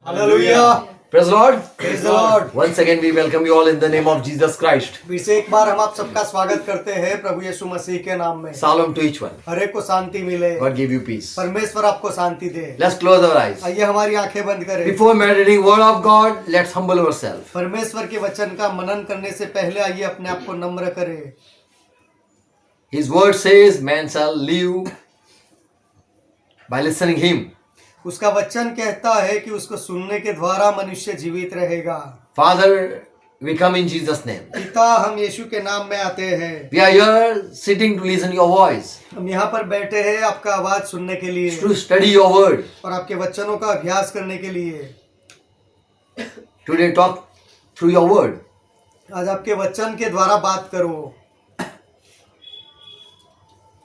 Hallelujah. Praise Lord. Praise the Lord. Once again we welcome you all in the name of Jesus Christ. फिर से एक बार हम आप सबका स्वागत करते हैं प्रभु यीशु मसीह के नाम में। Shalom to each one. हर एक को शांति मिले, God give you peace. परमेश्वर आपको शांति दे। Let's close our eyes. आइए हमारी आंखें बंद करें। Before meditating word of God, let's humble ourselves. परमेश्वर के वचन का मनन करने से पहले आइए अपने आप को नम्र करें। His word says, man shall live by listening him. उसका वचन कहता है कि उसको सुनने के द्वारा मनुष्य जीवित रहेगा। Father, we come in Jesus' name. पिता, हम यीशु के नाम में आते हैं। We are here sitting to listen your voice, हम यहाँ पर बैठे हैं आपका आवाज सुनने के लिए to study your word. और आपके वचनों का अभ्यास करने के लिए। Today talk through your word. आज आपके वचन के द्वारा बात करो,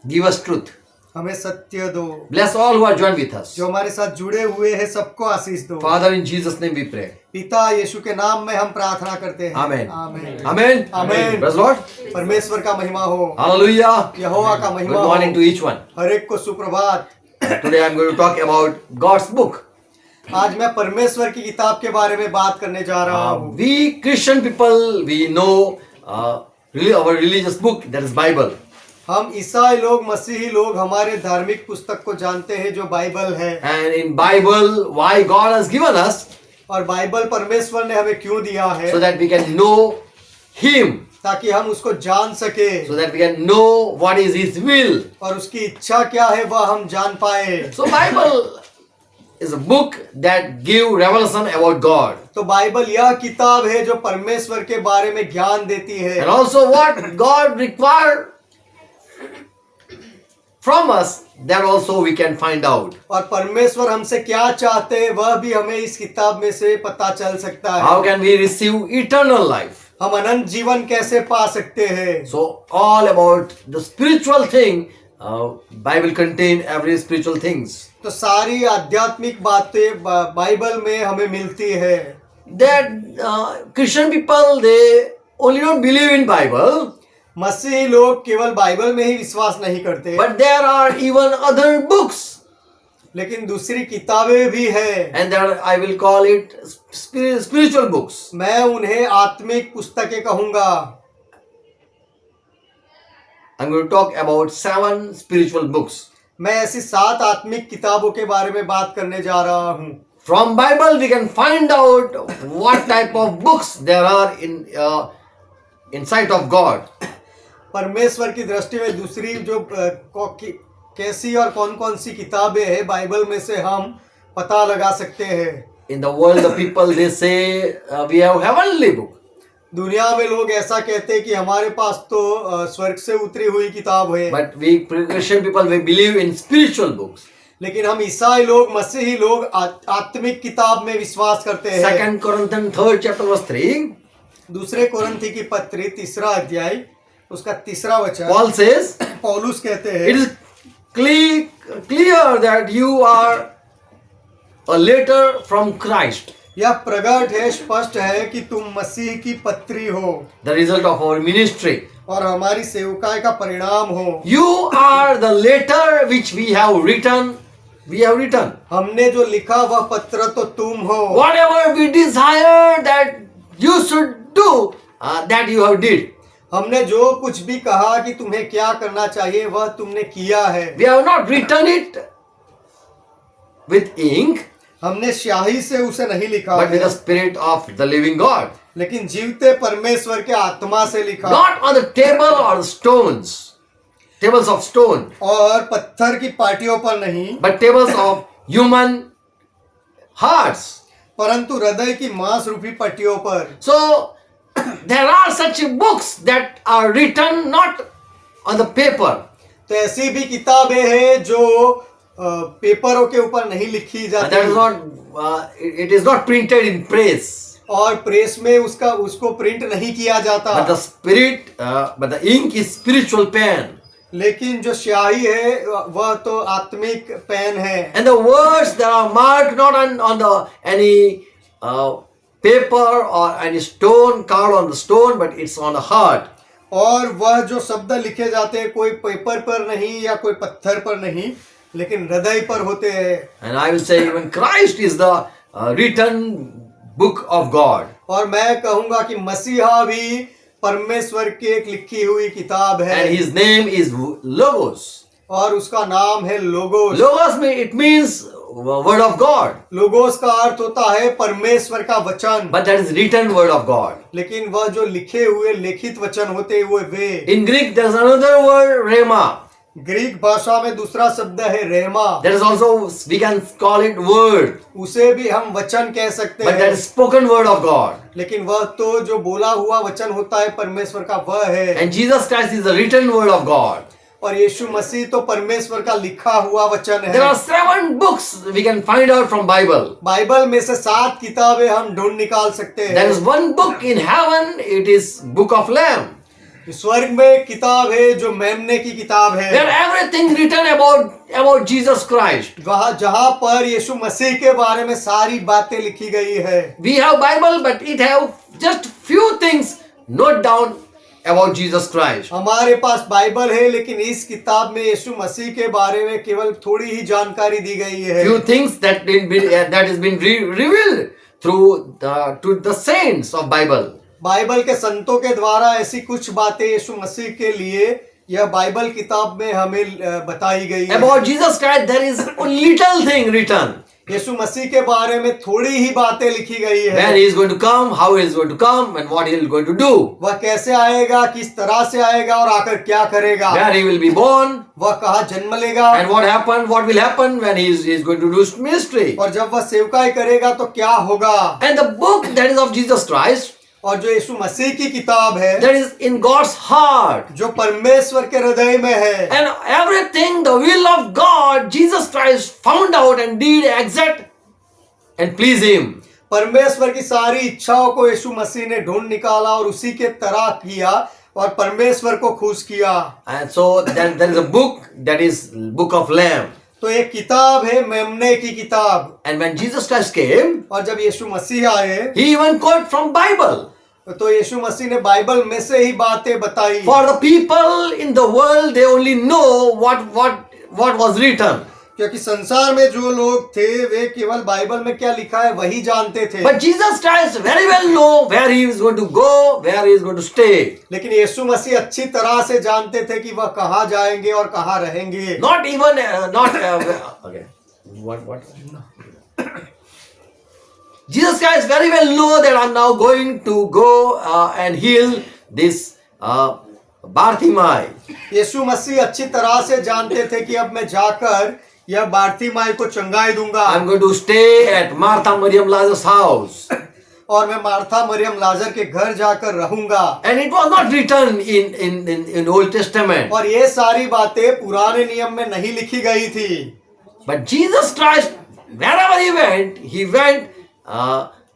Give us truth. हमें सत्य दो। Bless all who are joined with us. जो हमारे साथ जुड़े हुए हैं सबको आशीष दो। Father, in Jesus' name we pray. पिता, यीशु के नाम में हम प्रार्थना करते हैं। Amen. आमीन। Amen. Amen. Praise Lord. परमेश्वर का महिमा हो। Hallelujah. यहोवा का Good महिमा morning to हो। each one. हर एक को सुप्रभात। Today I am going to talk about God's book. आज मैं परमेश्वर की किताब के बारे में बात करने जा रहा हूँ। We Christian people, we know really our religious book, that is Bible. हम ईसाई लोग, मसीही लोग हमारे धार्मिक पुस्तक को जानते हैं जो बाइबल है। And in Bible, why God has given us, और बाइबल परमेश्वर ने हमें क्यों दिया है? so that we can know Him, ताकि हम उसको जान सके so that we can know what is His will. और उसकी इच्छा क्या है वह हम जान पाए। So Bible is a book that give revelation about God. तो बाइबल यह किताब है जो परमेश्वर के बारे में ज्ञान देती है And also what God required from us, that also we can find out. और परमेश्वर हमसे क्या चाहते हैं वह भी हमें इस किताब में से पता चल सकता है। How can we receive eternal life? हम अनंत जीवन कैसे पा सकते हैं? So all about the spiritual thing, Bible contain every spiritual things. तो सारी आध्यात्मिक बातें बाइबल में हमें मिलती है। That Christian people, they only don't believe in Bible, मसीही लोग केवल बाइबल में ही विश्वास नहीं करते, but there are even other books, लेकिन दूसरी किताबें भी है। and there I will call it spiritual books. मैं उन्हें आत्मिक पुस्तकें कहूंगा। I'm going to talk about 7 spiritual books. मैं ऐसी 7 आत्मिक किताबों के बारे में बात करने जा रहा हूँ। From Bible we can find out what type of books there are in sight of God. परमेश्वर की दृष्टि में दूसरी जो कैसी और कौन कौन सी किताबें हैं बाइबल में से हम पता लगा सकते हैं। In the world, the people, they say we have heavenly book. दुनिया में लोग ऐसा कहते हैं कि हमारे पास तो स्वर्ग से उतरी हुई किताब है, But we Christian people, we believe in spiritual books. लेकिन हम ईसाई लोग, मसीही लोग आत्मिक किताब में विश्वास करते हैं। 2 Corinthians 3rd chapter verse 3. दूसरे कोरिन्थी की पत्री 3रा अध्याय उसका 3रा वचन, Paul says, पौलुस कहते it हैं, is clear that you are a letter from Christ, यह प्रकट है, स्पष्ट है कि तुम मसीह की पत्री हो the result of our ministry. और हमारी सेवकाई का परिणाम हो। You are the letter which we have written. We have written. हमने जो लिखा वह पत्र तो तुम हो। Whatever we desire that you should do, that you have did. हमने जो कुछ भी कहा कि तुम्हें क्या करना चाहिए वह तुमने किया है। We have not written it with ink, हमने स्याही से उसे नहीं लिखा but with है, the spirit of the living God. लेकिन जीवते परमेश्वर के आत्मा से लिखा। Not on the table or the stones, tables of stone, और पत्थर की पाटियों पर नहीं, but tables of human hearts. परंतु हृदय की मांस रूपी पट्टियों पर। So there are such books that are written not on the paper, तो ऐसी भी किताबें हैं जो पेपरों के ऊपर नहीं लिखी that is जाती not it is not printed in press, और प्रेस में उसको प्रिंट नहीं किया जाता, but the spirit, but the ink is spiritual pen. लेकिन जो स्याही है वह तो आत्मिक पेन है। And the words that are marked not on the any paper or any stone carved on the stone, but it's on the heart. और वह जो शब्द लिखे जाते हैं कोई पेपर पर नहीं या कोई पत्थर पर नहीं, लेकिन हृदय पर होते हैं। And I will say even Christ is the written book of God. और मैं कहूंगा कि मसीहा भी परमेश्वर की एक लिखी हुई किताब है, And his name is Logos. और उसका नाम है logos. Logos it means word of God, logos का अर्थ होता है परमेश्वर का वचन, but that is written word of God. लेकिन वह जो लिखे हुए लिखित वचन होते हुए वे, In Greek there is another word rhema. Greek भाषा में दूसरा शब्द है रेमा, That is also we can call it word, उसे भी हम वचन कह सकते but that हैं, is spoken word of God. लेकिन वह तो जो बोला हुआ वचन होता है परमेश्वर का वह है, And Jesus Christ is the written word of God. और यीशु मसीह तो परमेश्वर का लिखा हुआ वचन There are है। 7 books we can find out from Bible. Bible में से 7 किताबें हम ढूंढ निकाल सकते There हैं। is one book in heaven, it is book of Lamb, स्वर्ग में एक किताब है जो मेमने की किताब where है, everything written about Jesus Christ. वहाँ जहाँ पर यीशु मसीह के बारे में सारी बातें लिखी गई है। We have Bible, but it have just few things note down about Jesus Christ. हमारे पास बाइबल है, लेकिन इस किताब में यीशु मसीह के बारे में केवल थोड़ी ही जानकारी दी गई है। Few things that has been revealed through to the saints of Bible. Bible के संतों के द्वारा ऐसी कुछ बातें यीशु मसीह के लिए यह बाइबल किताब में हमें बताई गई है। About Jesus Christ, there is only little thing written. यीशु मसीह के बारे में थोड़ी ही बातें लिखी गई When है। he is going to come, how he is going to come, and what he is going to do. वह कैसे आएगा, किस तरह से आएगा और आकर क्या करेगा, Where he will be born, वह कहाँ जन्म लेगा, and what will happen when he is going to do ministry. और जब वह सेवकाई करेगा तो क्या होगा। And the book that is of Jesus Christ, और जो यीशु मसीह की किताब है, that is in God's heart. जो परमेश्वर के हृदय में है, And everything, the will of God, Jesus Christ found out and did exact and please him. परमेश्वर की सारी इच्छाओं को यीशु मसीह ने ढूंढ निकाला और उसी के तरह किया और परमेश्वर को खुश किया। And so then there is a book that is book of Lamb. तो एक किताब है मेमने की किताब। And when Jesus Christ came, और जब यीशु मसीह आए he even quote from Bible. तो यीशु मसीह ने बाइबल में से ही बातें बताई। For the people in the world, they only know what was written. क्योंकि संसार में जो लोग थे वे केवल बाइबल में क्या लिखा है वही जानते थे। But Jesus Christ very well know where he is going to go, where he is going to stay. लेकिन यीशु मसीह अच्छी तरह से जानते थे कि वह कहाँ जाएंगे और कहाँ रहेंगे। Not even okay. What? Jesus Christ very well know that I'm now going to go and heal this Bartimaeus. यीशु मसीह अच्छी तरह से जानते थे कि अब मैं जाकर यह बारतीमाई को चंगाई दूंगा I'm going to stay at Martha Mariam Lazarus' house. और मैं मार्था मरियम लाजर के घर जाकर रहूंगा। And it was not written in Old Testament. और ये सारी बातें पुराने नियम में नहीं लिखी गई थी। But Jesus Christ, wherever he went,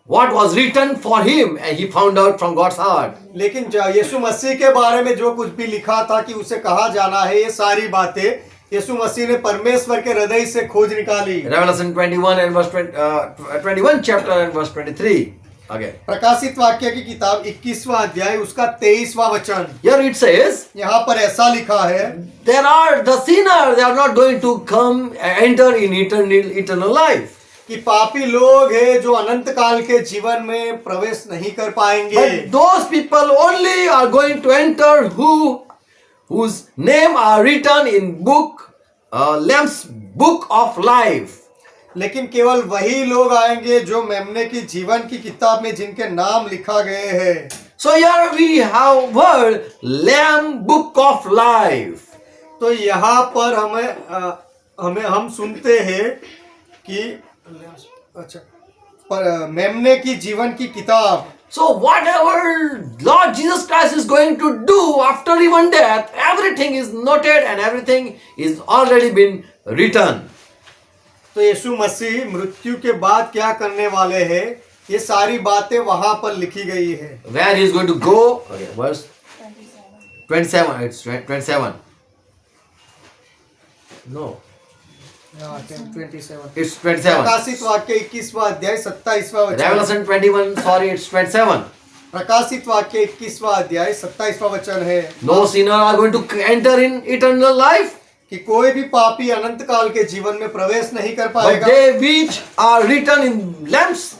what was written for him, and he found out from God's heart. लेकिन यीशु मसीह के बारे में जो कुछ भी लिखा था कि उसे कहाँ जाना है, ये सारी बातें यीशु मसीह ने परमेश्वर के हृदय से खोज निकाली। Revelation 21 and verse 21 chapter and verse 23. Okay. प्रकाशित वाक्य की किताब 21वां अध्याय उसका 23वां वचन। Here it says, यहाँ पर ऐसा लिखा है, there are the sinners, they are not going to come enter in eternal life. कि पापी लोग हैं जो अनंत काल के जीवन में प्रवेश नहीं कर पाएंगे। But those people only are going to enter whose name are written in Lamb's book of life. लेकिन केवल वही लोग आएंगे जो मेमने की जीवन की किताब में जिनके नाम लिखा गए हैं। So here we have word Lamb book of life. तो यहाँ पर हम सुनते हैं कि अच्छा पर मेमने की जीवन की किताब। So whatever Lord Jesus Christ is going to do after even death, everything is noted and everything is already been written. तो यीशु मसीह मृत्यु के बाद क्या करने वाले हैं, ये सारी बातें वहां पर लिखी गई है। Where he is going to go? Okay, verse 27. It's 27. No, 27 it's 27. प्रकाशित वाक्य 21वां अध्याय 27वां वचन। Revelation 21. Sorry, it's 27. प्रकाशित वाक्य 21वां अध्याय 27वां वचन है No sinner are going to enter in eternal life. कि कोई भी पापी अनंत काल के जीवन में प्रवेश नहीं कर But पाएगा, they which are written in Lamb's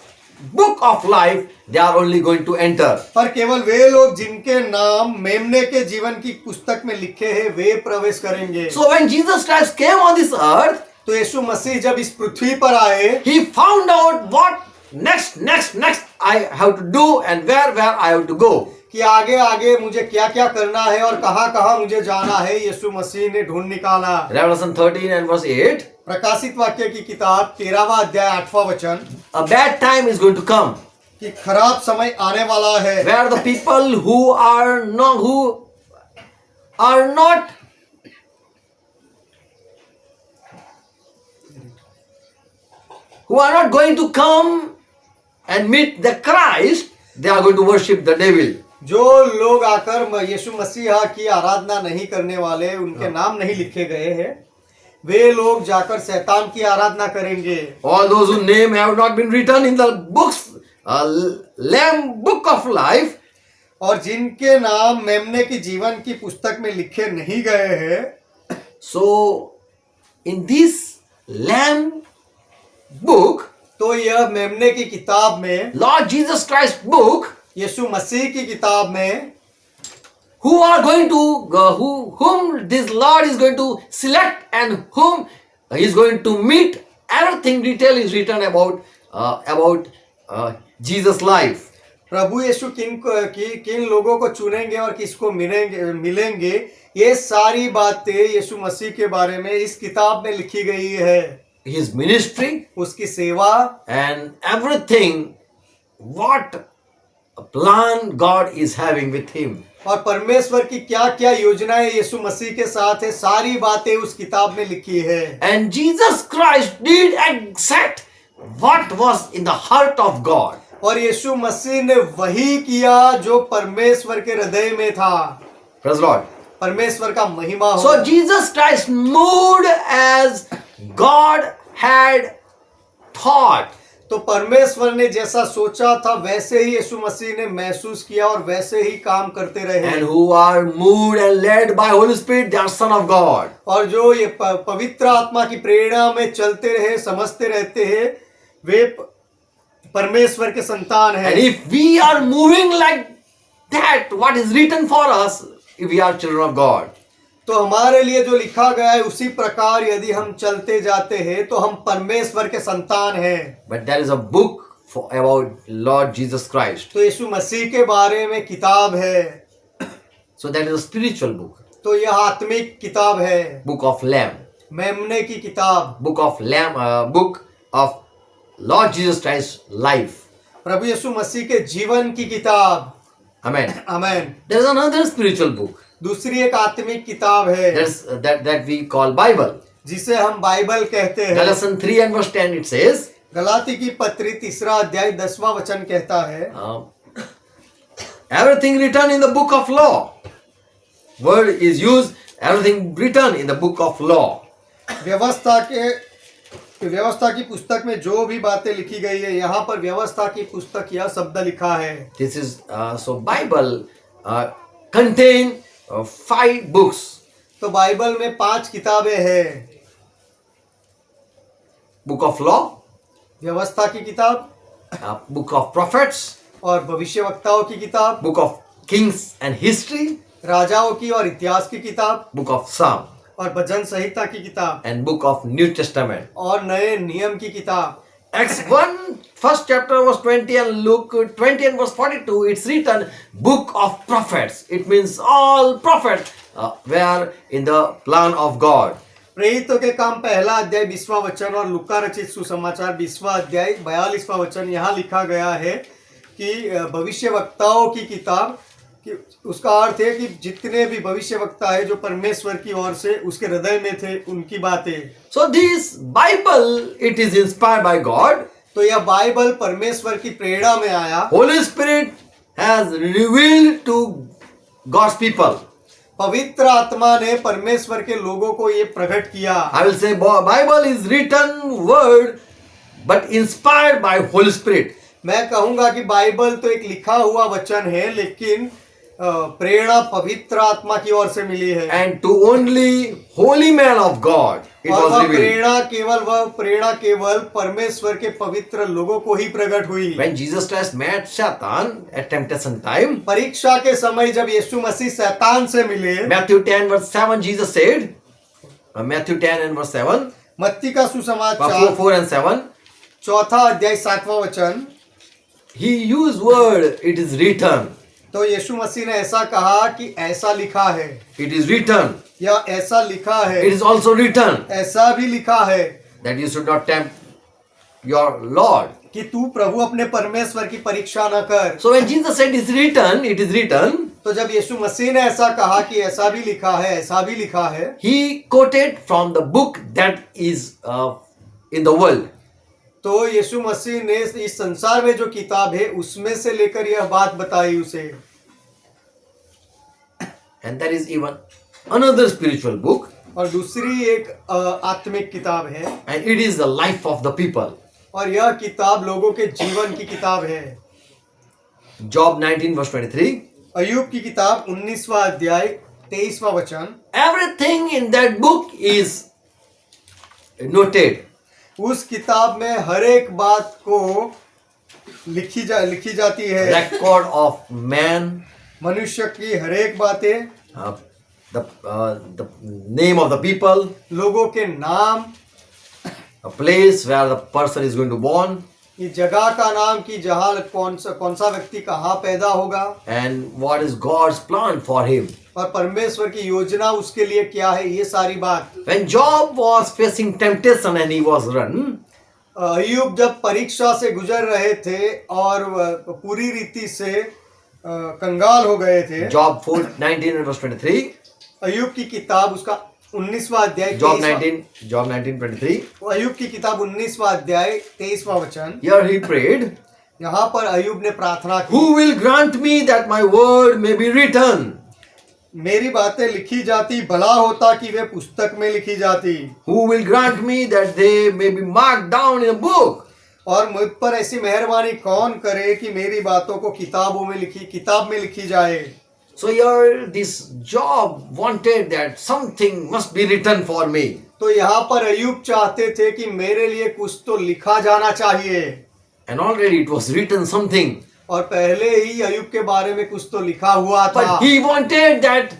book of life, they are only going to enter. पर केवल वे लोग जिनके नाम मेमने के जीवन की पुस्तक में लिखे हैं वे प्रवेश करेंगे। So when Jesus Christ came on this earth, तो यीशु मसीह जब इस पृथ्वी पर आए, he found out what next I have to do and where I have to go. कि आगे आगे मुझे क्या क्या करना है और कहाँ कहाँ मुझे जाना है, यीशु मसीह ने ढूंढ निकाला। Revelation 13 and verse 8. प्रकाशित वाक्य की किताब 13वां अध्याय 8वां वचन, A bad time is going to come कि खराब समय आने वाला है, where the people who are not going to come and meet the Christ, they are going to worship the devil. जो लोग आकर यीशु मसीह की आराधना नहीं करने वाले, उनके नाम नहीं लिखे गए हैं, वे लोग जाकर शैतान की आराधना करेंगे। All those whose name have not been written in the books, Lamb book of life, और जिनके नाम मेमने की जीवन की पुस्तक में लिखे नहीं गए हैं, so in this Lamb book, तो यह मेमने की किताब में, Lord Jesus Christ book, यीशु मसीह की किताब में, who are going to whom this Lord is going to select and whom he is going to meet, everything detail is written about Jesus' life. प्रभु यीशु किन लोगों को चुनेंगे और किसको मिलेंगे, ये सारी बातें यीशु मसीह के बारे में इस किताब में लिखी गई है। His ministry, उसकी सेवा, and everything what a plan God is having with him. और परमेश्वर की क्या क्या योजनाएं यीशु मसीह के साथ है, सारी बातें उस किताब में लिखी है। And Jesus Christ did exact what was in the heart of God. और यीशु मसीह ने वही किया जो परमेश्वर के हृदय में था। Praise the Lord. परमेश्वर का महिमा हो। So Jesus Christ moved as God had thought. तो परमेश्वर ने जैसा सोचा था वैसे ही यीशु मसीह ने महसूस किया और वैसे ही काम करते रहे। And who are moved and led by Holy Spirit, they are son of God. और जो ये पवित्र आत्मा की प्रेरणा में चलते रहे, समझते रहते हैं, वे परमेश्वर के संतान हैं। And if we are moving like that, what is written for us, if we are children of God. तो हमारे लिए जो लिखा गया है उसी प्रकार यदि हम चलते जाते हैं तो हम परमेश्वर के संतान हैं। But there is a book about Lord Jesus Christ. तो यीशु मसीह के बारे में किताब है। So that is a spiritual book. तो यह आत्मिक किताब है। Book of Lamb. मेमने की किताब। Book of Lamb. Book of Lord Jesus Christ's life. प्रभु यीशु मसीह के जीवन की किताब। Amen. Amen. There is another spiritual book. दूसरी एक आत्मिक किताब है that we call Bible. जिसे हम बाइबल कहते हैं। Galatians 3 and verse 10 it says. Galati की पत्री 3 अध्याय 10वां वचन कहता है। Everything written in the book of law. Word is used. Everything written in the book of law. व्यवस्था की पुस्तक में जो भी बातें लिखी गई है, यहाँ पर व्यवस्था की पुस्तक यह शब्द लिखा है। This is so Bible contain 5 books. तो बाइबल में 5 किताबें हैं। Book of law, व्यवस्था की किताब, book of prophets, और भविष्यवक्ताओं की किताब, book of kings and history, राजाओं की और इतिहास की किताब, book of Psalm, और भजन संहिता की किताब, and book of New Testament. और नए नियम की किताब। Acts 1 first chapter verse 20 and Luke 20 and verse 42, it's written book of prophets. It means all prophets were in the plan of God. प्रेरितों के काम पहला अध्याय 20वां वचन और लुका रचित सुसमाचार 20वां अध्याय 42वां वचन यहाँ लिखा गया है कि भविष्यवक्ताओं की किताब, कि उसका अर्थ है कि जितने भी भविष्यवक्ता है जो परमेश्वर की ओर से उसके हृदय में थे उनकी बातें। So this Bible, it is inspired by God. तो यह बाइबल परमेश्वर की प्रेरणा में आया। Holy Spirit has revealed to God's people. पवित्र आत्मा ने परमेश्वर के लोगों को ये प्रकट किया। I will say Bible is written word but inspired by Holy Spirit. मैं कहूंगा कि बाइबल तो एक लिखा हुआ वचन है, लेकिन प्रेरणा पवित्र आत्मा की ओर से मिली है। and to only holy man of God it और was वह revealed. प्रेरणा केवल परमेश्वर के पवित्र लोगों को ही प्रकट हुई। When Jesus Christ met Satan at temptation time, परीक्षा के समय जब यीशु मसीह शैतान से मिले, Matthew 10 verse 7, Jesus said, Matthew 10 and verse 7, मत्ती का 4, सुसमाचार 4 and 7, चौथा अध्याय 7वां वचन, he used word, it is written, तो यीशु मसीह ने ऐसा कहा कि ऐसा लिखा है, it is written, या ऐसा लिखा है, it is also written ऐसा भी लिखा है that you should not tempt your Lord. कि तू प्रभु अपने परमेश्वर की परीक्षा न कर। So when Jesus said it is written, तो जब यीशु मसीह ने ऐसा कहा कि ऐसा भी लिखा है, ऐसा भी लिखा है, he quoted from the book that is in the world. तो यीशु मसीह ने इस संसार में जो किताब है उसमें से लेकर यह बात बताई उसे। And there is even another spiritual book, और दूसरी एक आत्मिक किताब है, and it is the life of the people. और यह किताब लोगों के जीवन की किताब है। Job 19 verse 23. अय्यूब की किताब 19वां अध्याय 23वां वचन, Everything in that book is noted. उस किताब में हर एक बात को लिखी जाती है। Record of man, मनुष्य की हर एक बातें, the name of the people, लोगों के नाम, a place where the person is going to born, ये जगह का नाम कि जहाँ कौन सा व्यक्ति कहाँ पैदा होगा, and what is God's plan for him. और परमेश्वर की योजना उसके लिए क्या है, ये सारी बात। When Job was facing temptation and he was run, अय्यूब जब परीक्षा से गुजर रहे थे और पूरी रीति से कंगाल हो गए थे। Job 4:19 and verse 23. अय्यूब की किताब उसका 19वां अध्याय Job 19:23. अय्यूब की किताब 19वां अध्याय 23वां वचन, Here he prayed, यहाँ पर अय्यूब ने प्रार्थना की, who will grant me that my word may be written? मेरी बातें लिखी जाती, भला होता कि वे पुस्तक में लिखी जाती। Who will grant me that they may be marked down in a book? और मुझ पर ऐसी मेहरबानी कौन करे कि मेरी बातों को किताब में लिखी जाए। So here this Job wanted that something must be written for me. तो यहाँ पर अय्यूब चाहते थे कि मेरे लिए कुछ तो लिखा जाना चाहिए, And already it was written something. और पहले ही अय्यूब के बारे में कुछ तो लिखा हुआ था। But he wanted that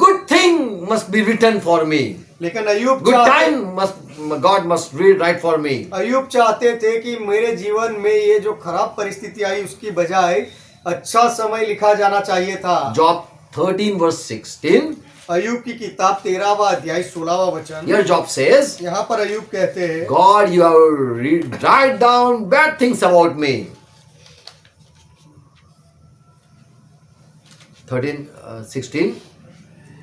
good thing must be written for me. लेकिन अय्यूब Good time God must write for me. अय्यूब चाहते थे कि मेरे जीवन में ये जो खराब परिस्थिति आई उसकी बजाय अच्छा समय लिखा जाना चाहिए था। Job 13 verse 16. अय्यूब की किताब 13वां अध्याय 16वां वचन, Here Job says, यहाँ पर अय्यूब कहते हैं, God, you have write down bad things about me. 16.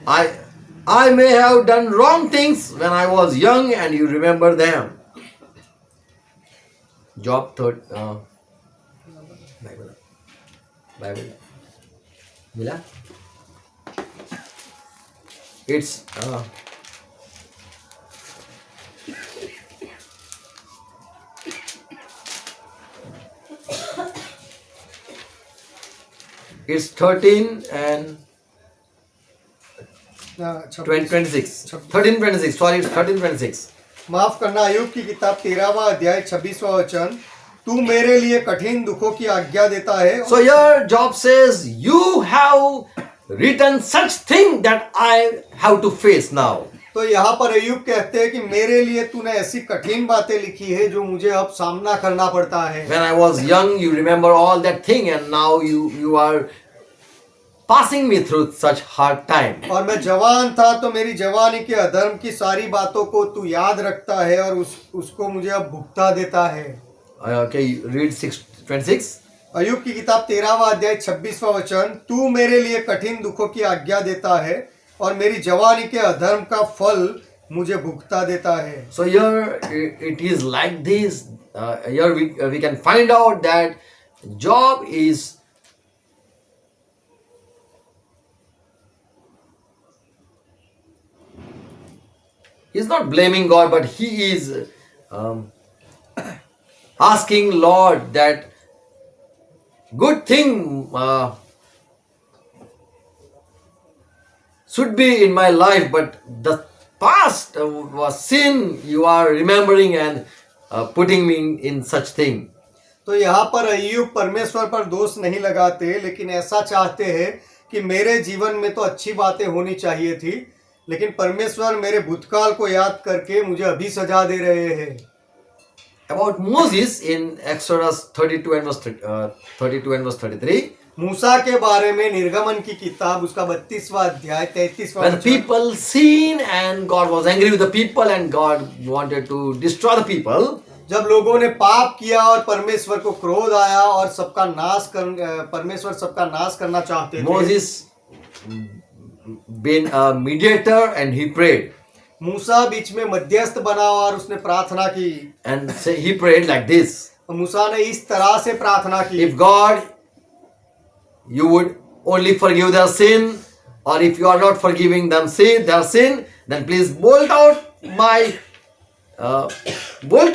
I may have done wrong things when I was young and you remember them. Job 3. Bible. Mila? It's it's 13 and 26. 13:26. Sorry, it's 13:26. माफ करना, अय्यूब की किताब 13वां अध्याय 26वां वचन, तू मेरे लिए कठिन दुखों की आज्ञा देता है। So here Job says, you have written such thing that I have to face now. तो यहाँ पर अय्यूब कहते हैं कि मेरे लिए तूने ऐसी कठिन बातें लिखी है जो मुझे अब सामना करना पड़ता है। When I was young, you remember all that thing, and now you are passing me through such hard time. और मैं जवान था तो मेरी जवानी के अधर्म की सारी बातों को तू याद रखता है और उसको मुझे अब भुगता देता है। Okay, read 6:26. अय्यूब की किताब 13वां अध्याय 26वां वचन, तू मेरे लिए कठिन दुखों की आज्ञा देता है और मेरी जवानी के अधर्म का फल मुझे भुगता देता है। So here it is like this. Here we can find out that Job is he's not blaming God, but he is asking Lord that good thing should be in my life, but the past was sin you are remembering and putting me in such thing. तो यहाँ पर अय्यूब परमेश्वर पर दोष नहीं लगाते, लेकिन ऐसा चाहते हैं कि मेरे जीवन में तो अच्छी बातें होनी चाहिए थी, लेकिन परमेश्वर मेरे भूतकाल को याद करके मुझे अभी सजा दे रहे हैं. About Moses in Exodus 32 and verse 33. मूसा के बारे में निर्गमन की किताब उसका 32वां अध्याय 33वां When the वचन. people sinned and God was angry with the people and God wanted to destroy the people. जब लोगों ने पाप किया और परमेश्वर को क्रोध आया और परमेश्वर सबका नाश करना चाहते थे. Moses been a mediator and he prayed. मूसा बीच में मध्यस्थ बना और उसने प्रार्थना की. And he prayed like this. मूसा ने इस तरह से प्रार्थना की. If God, you would only forgive their sin, or if you are not forgiving them their sin, then please bolt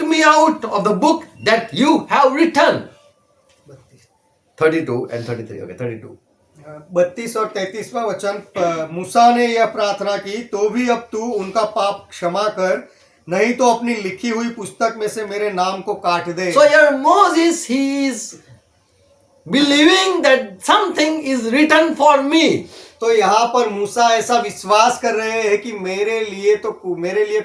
me out of the book that you have written. 32 and 33. Okay, 32. 32 और 33वां वचन. मूसा ने यह प्रार्थना की, तो भी अब तू उनका पाप क्षमा कर, नहीं तो अपनी लिखी हुई पुस्तक में से मेरे नाम को काट दे. So here Moses, he is believing that something is written for me. तो यहाँ पर मूसा ऐसा विश्वास कर रहे हैं कि मेरे लिए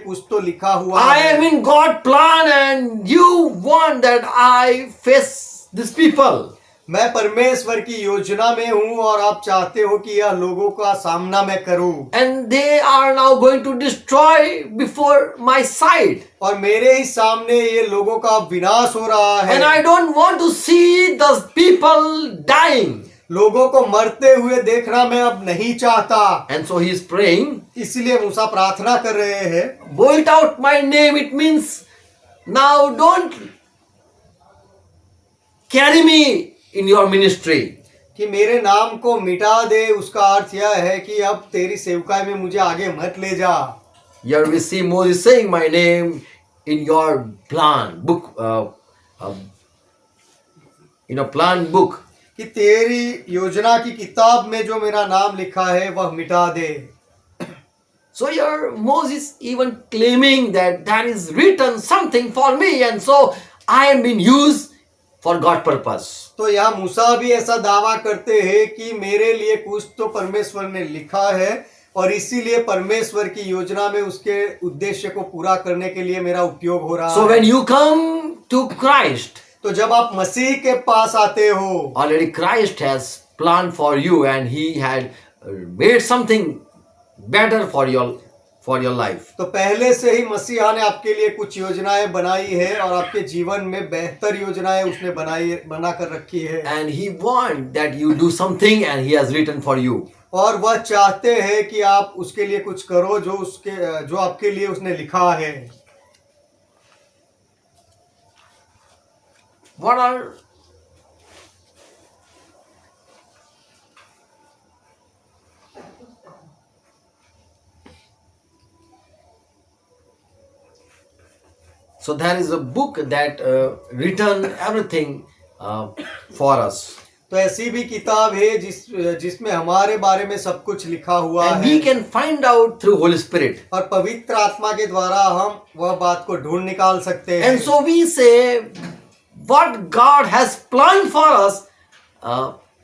कुछ तो लिखा हुआ I है. am in God plan and you want that I face these people. मैं परमेश्वर की योजना में हूँ और आप चाहते हो कि यह लोगों का सामना मैं करूँ. And they are now going to destroy before my sight. और मेरे ही सामने ये लोगों का विनाश हो रहा है. And I don't want to see those people dying. लोगों को मरते हुए देखना मैं अब नहीं चाहता. And so he is praying. इसलिए मूसा प्रार्थना कर रहे हैं. Bolt out my name. It means now don't carry me in your ministry. कि मेरे नाम को मिटा दे, उसका अर्थ यह है कि अब तेरी सेवकाई में मुझे आगे मत ले जा. Here we see Moses saying my name in your plan book, plan book. कि तेरी योजना की किताब में जो मेरा नाम लिखा है वह मिटा दे. So here Moses even claiming that there is written something for me, and so I am being used for God purpose. तो यहाँ मूसा भी ऐसा दावा करते हैं कि मेरे लिए कुछ तो परमेश्वर ने लिखा है और इसीलिए परमेश्वर की योजना में उसके उद्देश्य को पूरा करने के लिए मेरा उपयोग हो रहा So है. when you come to Christ, तो जब आप मसीह के पास आते हो, already Christ has planned for you and he had made something better for your life. तो पहले से ही मसीहा ने आपके लिए कुछ योजनाएं बनाई है और आपके जीवन में बेहतर योजनाएं उसने बना कर रखी है. And he wants that you do something and he has written for you. और वह चाहते हैं कि आप उसके लिए कुछ करो जो आपके लिए उसने लिखा है. What are So there is a book that written everything for us. तो ऐसी भी किताब है जिसमें हमारे बारे में सब कुछ लिखा हुआ And है. we can find out through Holy Spirit. और पवित्र आत्मा के द्वारा हम वह बात को ढूंढ निकाल सकते हैं. And so we say, what God has planned for us,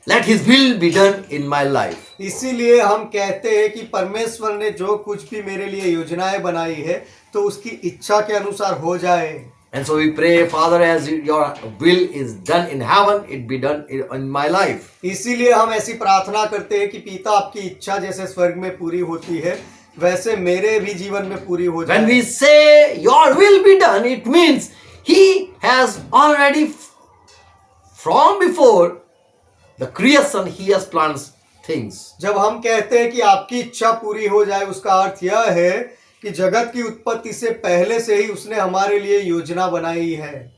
let His will be done in my life. इसीलिए हम कहते हैं कि परमेश्वर ने जो कुछ भी मेरे लिए योजनाएं बनाई है तो उसकी इच्छा के अनुसार हो जाए. And so we pray, Father, as your will is done in heaven, it be done in my life. इसीलिए हम ऐसी प्रार्थना करते हैं कि पिता आपकी इच्छा जैसे स्वर्ग में पूरी होती है वैसे मेरे भी जीवन में पूरी हो जाए. When we say your will be done, it means He has already from before the creation, He has planned things. जब हम कहते हैं कि आपकी इच्छा पूरी हो जाए, उसका अर्थ यह है कि जगत की उत्पत्ति से पहले से ही उसने हमारे लिए योजना बनाई है.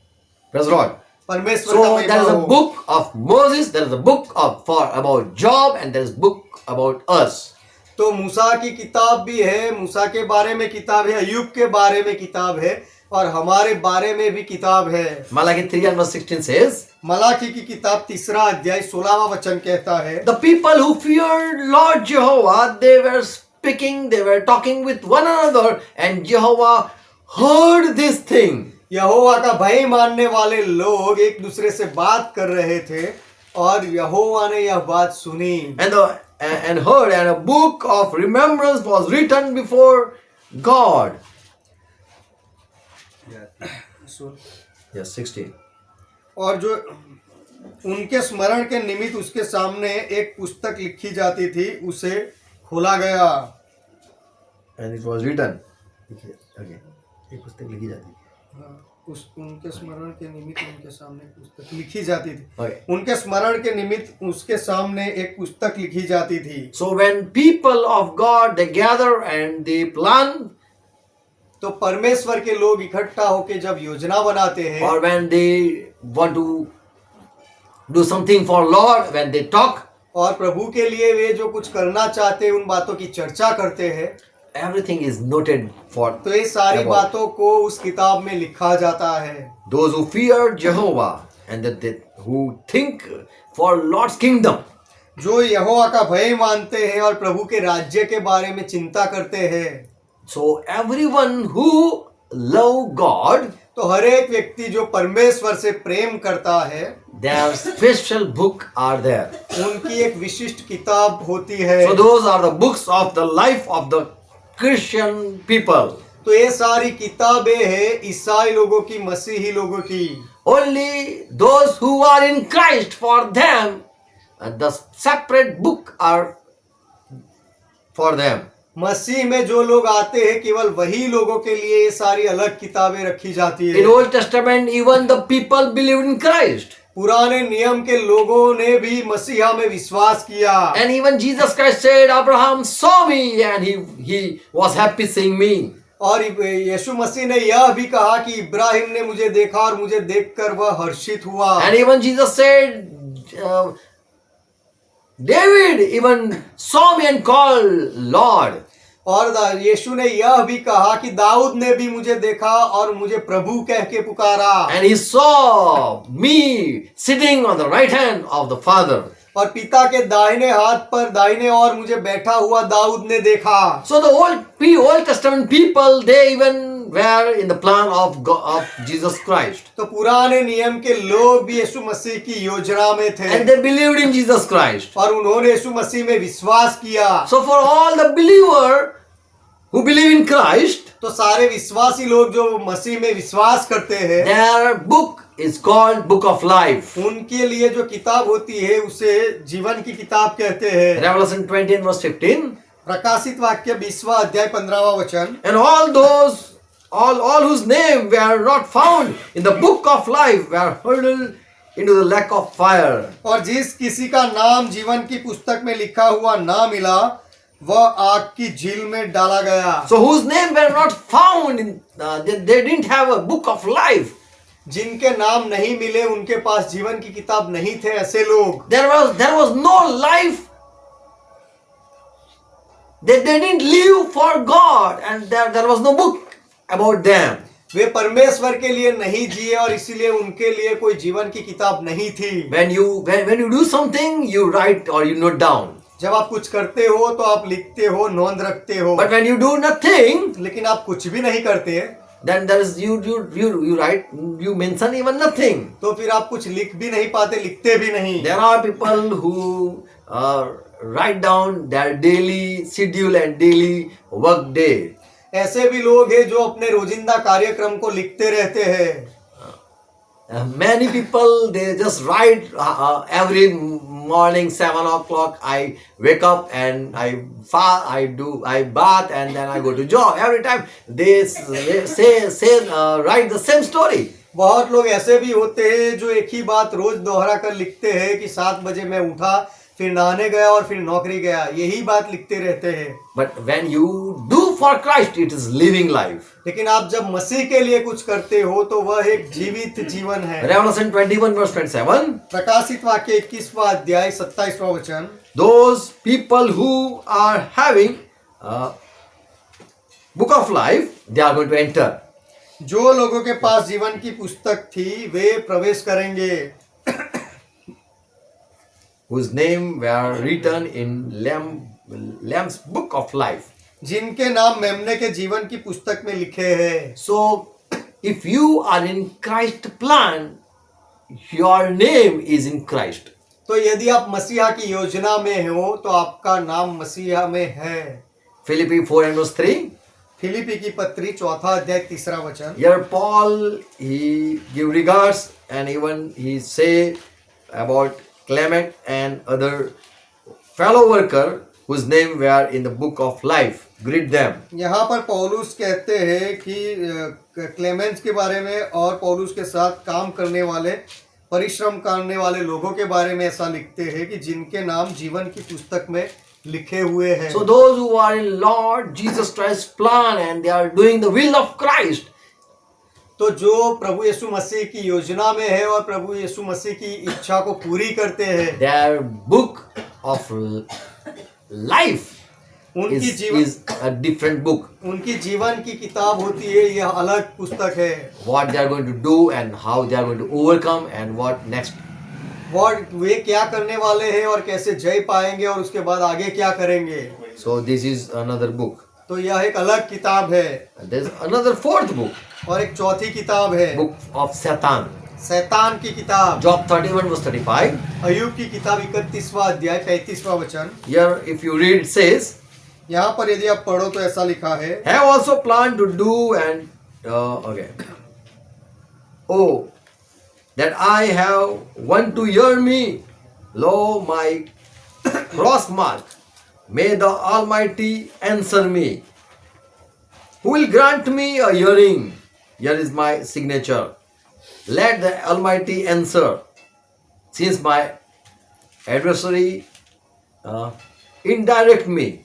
Praise the Lord. परमेश्वर का So महिमा there is a हो. book of Moses, there is a book about Job, and there is a book about us. तो मूसा की किताब भी है, मूसा के बारे में किताब है, अय्यूब के बारे में किताब है और हमारे बारे में भी किताब है। Malachi 3 and verse 16 says, Malachi की किताब 3 वचन कहता है, the people who feared Lord Jehovah, they were speaking, they were talking with one another, and Jehovah heard this thing. यहोवा का भय मानने वाले लोग एक दूसरे से बात कर रहे थे और यहोवा ने यह बात सुनी। And heard, and a book of remembrance was written before God. Yes, 16. और जो उनके स्मरण के निमित्त उसके सामने एक पुस्तक लिखी जाती थी, उसे खोला गया। And it was written. Okay. एक पुस्तक लिखी जाती थी। उनके स्मरण के निमित्त उनके सामने पुस्तक लिखी जाती थी। Okay. उनके स्मरण के निमित्त उसके सामने एक पुस्तक लिखी जाती थी। So when people of God, they gather and they plan, तो परमेश्वर के लोग इकट्ठा होकर जब योजना बनाते हैं, or when they want to do something for Lord, when they talk, और प्रभु के लिए वे जो कुछ करना चाहते हैं उन बातों की चर्चा करते हैं, everything is noted for तो ये सारी about बातों को उस किताब में लिखा जाता है। those who fear Jehovah and that they, who think for Lord's kingdom. जो यहोवा का भय मानते हैं और प्रभु के राज्य के बारे में चिंता करते हैं। So everyone who love God, तो हर एक व्यक्ति जो परमेश्वर से प्रेम करता है, their special book are there. उनकी एक विशिष्ट किताब होती है। So those are the books of the life of the Christian people. तो ये सारी किताबें हैं ईसाई लोगों की, मसीही लोगों की। Only those who are in Christ, for them, the separate book are for them. मसीह में जो लोग आते हैं केवल वही लोगों के लिए ये सारी अलग किताबें रखी जाती है। In Old Testament, even the people believed in Christ. पुराने नियम के लोगों ने भी मसीहा में विश्वास किया। And even Jesus Christ said, Abraham saw me and he was happy seeing me. और यीशु मसीह ने यह भी कहा कि इब्राहिम ने मुझे देखा और मुझे देखकर वह हर्षित हुआ। And even Jesus said, David even saw me and called Lord. और यीशु ने यह भी कहा कि दाऊद ने भी मुझे देखा और मुझे प्रभु कह के पुकारा। And he saw me sitting on the right hand of the Father. और पिता के दाहिने हाथ पर दाहिने और मुझे बैठा हुआ दाऊद ने देखा। So the Old Testament people, they even were in the plan of God, of Jesus Christ. तो पुराने नियम के लोग भी यीशु मसीह की योजना में थे And they believed in Jesus Christ. और उन्होंने यीशु मसीह में विश्वास किया। So for all the believer who believe in Christ, तो सारे विश्वासी लोग जो मसीह में विश्वास करते हैं, their book is called Book of Life. उनके लिए जो किताब होती है उसे जीवन की किताब कहते हैं। Revelation 20 and verse 15. प्रकाशित वाक्य 20वां अध्याय 15वां वचन। And all whose name were not found in the book of life were hurled into the lake of fire. और जिस किसी का नाम जीवन की पुस्तक में लिखा हुआ ना मिला, वह आग की झील में डाला गया। So whose name were not found in, they didn't have a book of life. जिनके नाम नहीं मिले, उनके पास जीवन की किताब नहीं थे, ऐसे लोग। There was no life. They didn't live for God, and there was no book about them. वे परमेश्वर के लिए नहीं जिए और इसीलिए उनके लिए कोई जीवन की किताब नहीं थी। When you do something, you write or you note down. जब आप कुछ करते हो तो आप लिखते हो, नोंद रखते हो। But when you do nothing, लेकिन आप कुछ भी नहीं करते, then there is you write, you mention even nothing. तो फिर आप कुछ लिख भी नहीं पाते, लिखते भी नहीं। There are people who write down their daily schedule and daily work day. ऐसे भी लोग हैं जो अपने रोजिंदा कार्यक्रम को लिखते रहते हैं। Many people, they just write every morning 7 o'clock I wake up and I bath and then I go to job. Every time they write the same story. बहुत लोग ऐसे भी होते हैं जो एक ही बात रोज दोहरा कर लिखते हैं कि 7 बजे मैं उठा, फिर नहाने गया और फिर नौकरी गया, यही बात लिखते रहते हैं। But when you do for Christ, it is living life. लेकिन आप जब मसीह के लिए कुछ करते हो तो वह एक जीवित जीवन है। Revelation 21 verse 27. प्रकाशित वाक्य 21वां अध्याय 27वां वचन। Those people who are having book of life, they are going to enter. जो लोगों के पास जीवन की पुस्तक थी वे प्रवेश करेंगे, whose name were written in Lamb's book of life. जिनके नाम मेमने के जीवन की पुस्तक में लिखे हैं। So, if you are in Christ plan, your name is in Christ. तो यदि आप मसीहा की योजना में हो तो आपका नाम मसीहा में है। Philippians 4 and verse 3. फिलिपी की पत्री 4 अध्याय 3 वचन। Here Paul, he give regards and even he say about Clement and other fellow worker whose name were in the book of life. Greet them. यहाँ पर पौलुस कहते हैं कि क्लेमेंस के बारे में और पौलुस के साथ काम करने वाले, परिश्रम करने वाले लोगों के बारे में ऐसा लिखते हैं कि जिनके नाम जीवन की पुस्तक में लिखे हुए हैं। So those who are in Lord Jesus Christ's plan and they are doing the will of Christ, तो जो प्रभु यीशु मसीह की योजना में है और प्रभु यीशु मसीह की इच्छा को पूरी करते हैं, their book of life उनकी जीवन is a different book. उनकी जीवन की किताब होती है, यह अलग पुस्तक है। What they are going to do and how they are going to overcome and what next. वे क्या करने वाले हैं और कैसे जय पाएंगे और उसके बाद आगे क्या करेंगे। So this is another book. तो यह एक अलग किताब है। There is another fourth book, और एक चौथी किताब है, book of Satan. शैतान की किताब। Job 31 verse 35. अय्यूब की किताब 31वां अध्याय 35वां वचन। Here if you read it says, यहाँ पर यदि आप पढ़ो तो ऐसा लिखा है, have also planned to do and okay. Oh, that I have one to hear me, lo my cross mark. May the Almighty answer me. Who will grant me a hearing? Here is my signature. Let the Almighty answer, since my adversary indirect me.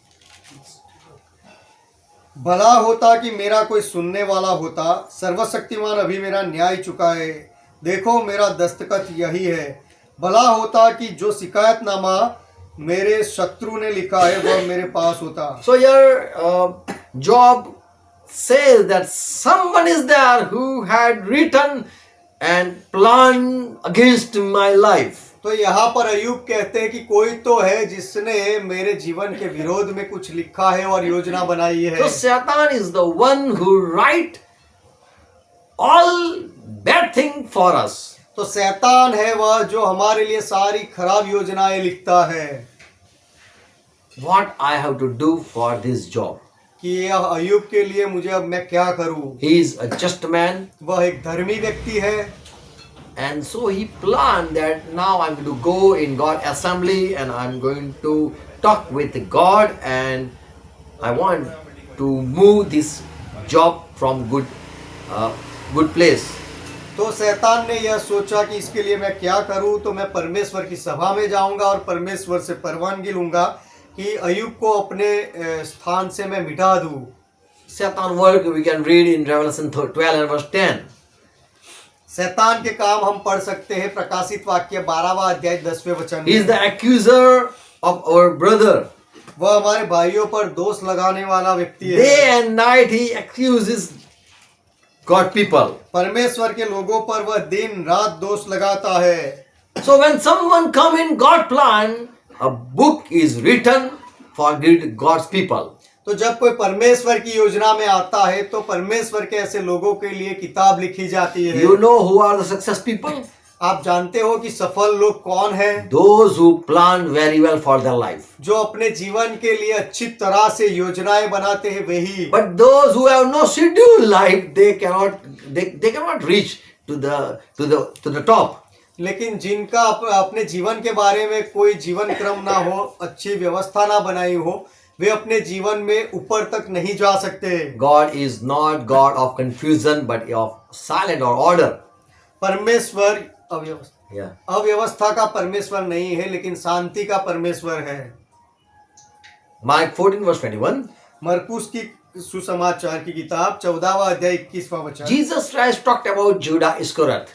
भला होता कि मेरा कोई सुनने वाला होता, सर्वशक्तिमान अभी मेरा न्याय चुकाए। देखो मेरा दस्तखत यही है। भला होता कि जो शिकायतनामा मेरे शत्रु ने लिखा है वह मेरे पास होता। So here Job says that someone is there who had written and planned against my life. तो यहाँ पर अय्यूब कहते हैं कि कोई तो है जिसने मेरे जीवन के विरोध में कुछ लिखा है और योजना बनाई है। So Satan is the one who write all bad thing for us. तो शैतान है वह जो हमारे लिए सारी खराब योजनाएं लिखता है। What I have to do for this job? कि यह अय्यूब के लिए मुझे अब मैं क्या करूं। He is a just man. वह एक धर्मी व्यक्ति है। And so he planned that now I'm going to go in God assembly and I'm going to talk with God and I want to move this job from good place. तो शैतान ने यह सोचा कि इसके लिए मैं क्या करूं, तो मैं परमेश्वर की सभा में जाऊंगा और परमेश्वर से परवानगी लूंगा कि अय्यूब को अपने स्थान से मैं मिटा दूं। Satan work we can read in Revelation 12 and verse 10. शैतान के काम हम पढ़ सकते हैं प्रकाशित वाक्य 12वां अध्याय 10वें वचन He is में। the accuser of our brother. वह हमारे भाइयों पर दोष लगाने वाला व्यक्ति है। Day and night he accuses God people. परमेश्वर के लोगों पर वह दिन रात दोष लगाता है। So when someone come in God plan, a book is written for God's people. तो जब कोई परमेश्वर की योजना में आता है तो परमेश्वर के ऐसे लोगों के लिए किताब लिखी जाती है। You know who are the success people? आप जानते हो कि सफल लोग कौन हैं? Those who plan very well for their life. जो अपने जीवन के लिए अच्छी तरह से योजनाएं बनाते हैं वही। But those who have no scheduled life, they cannot reach to the top. लेकिन जिनका अपने जीवन के बारे में कोई जीवन क्रम ना हो, अच्छी व्यवस्था ना बनाई हो, वे अपने जीवन में ऊपर तक नहीं जा सकते। God is not God of confusion, but of silent or order. परमेश्वर Yeah. अव्यवस्था का परमेश्वर नहीं है, लेकिन शांति का परमेश्वर है। Mark 14 verse 21. मरकुस की सुसमाचार की किताब 14वां अध्याय 21वां वचन। Jesus Christ talked about Judah Iscariot.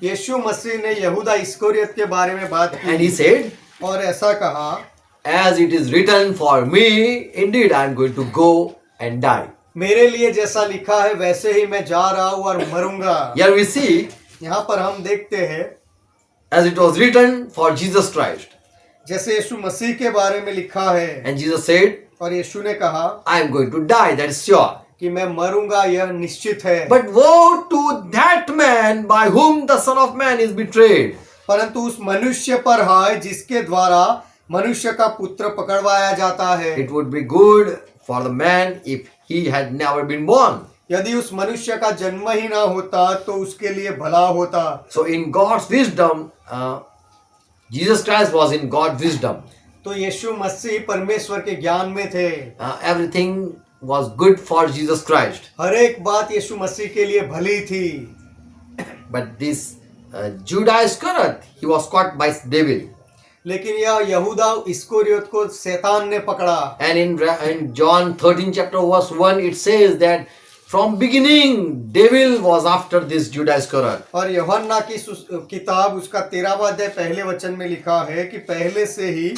यीशु मसीह ने यहूदा इस्करियत के बारे में बात की And he said, और ऐसा कहा, as it is written for me, indeed I am going to go and die. मेरे लिए जैसा लिखा है वैसे ही मैं जा रहा हूँ और मरूंगा। Here we see, यहाँ पर हम देखते हैं as it was written for Jesus Christ. जैसे यीशु मसीह के बारे में लिखा है, And Jesus said, और यीशु ने कहा I am going to die, that is sure. कि मैं मरूंगा, यह निश्चित है। But woe to that man by whom the Son of Man is betrayed. परंतु उस मनुष्य पर है जिसके द्वारा मनुष्य का पुत्र पकड़वाया जाता है। It would be good for the man if he had never been born. यदि उस मनुष्य का जन्म ही ना होता तो उसके लिए भला होता। So in God's wisdom, Jesus Christ was in God's wisdom. तो यीशु मसीह परमेश्वर के ज्ञान में थे। Everything was good for Jesus Christ. हर एक बात यीशु मसीह के लिए भली थी। But this Judas Iscariot, he was caught by devil. लेकिन यह यहूदा इस्करियोत को शैतान ने पकड़ा। And in John 13 chapter verse 1 it says that from beginning devil was after this Judas Iscariot. और यूहन्ना की किताब उसका 13वां अध्याय पहले वचन में लिखा है कि पहले से ही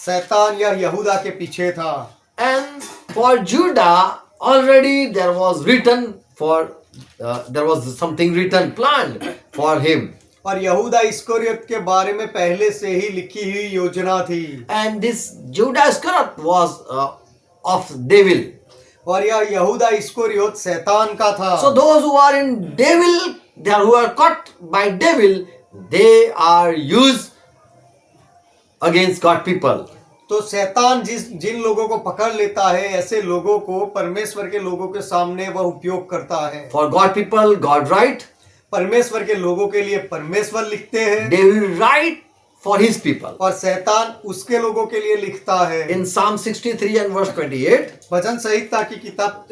शैतान यह यहूदा के पीछे था। And for Judah already there was written there was something written planned for him. और यहूदा इस्करियोत के बारे में पहले से ही लिखी हुई योजना थी। And this Judas Iscariot was of devil. और यह यहूदा इस्करियोत शैतान का था। So those who are in devil, who are caught by devil, they are used against God people. तो शैतान जिन लोगों को पकड़ लेता है, ऐसे लोगों को परमेश्वर के लोगों के सामने वह उपयोग करता है। For God people, God write. परमेश्वर के लोगों के लिए परमेश्वर लिखते हैं। Devil write for his people. और शैतान उसके लोगों के लिए लिखता है। In Psalm 63 and verse 28. भजन संहिता की किताब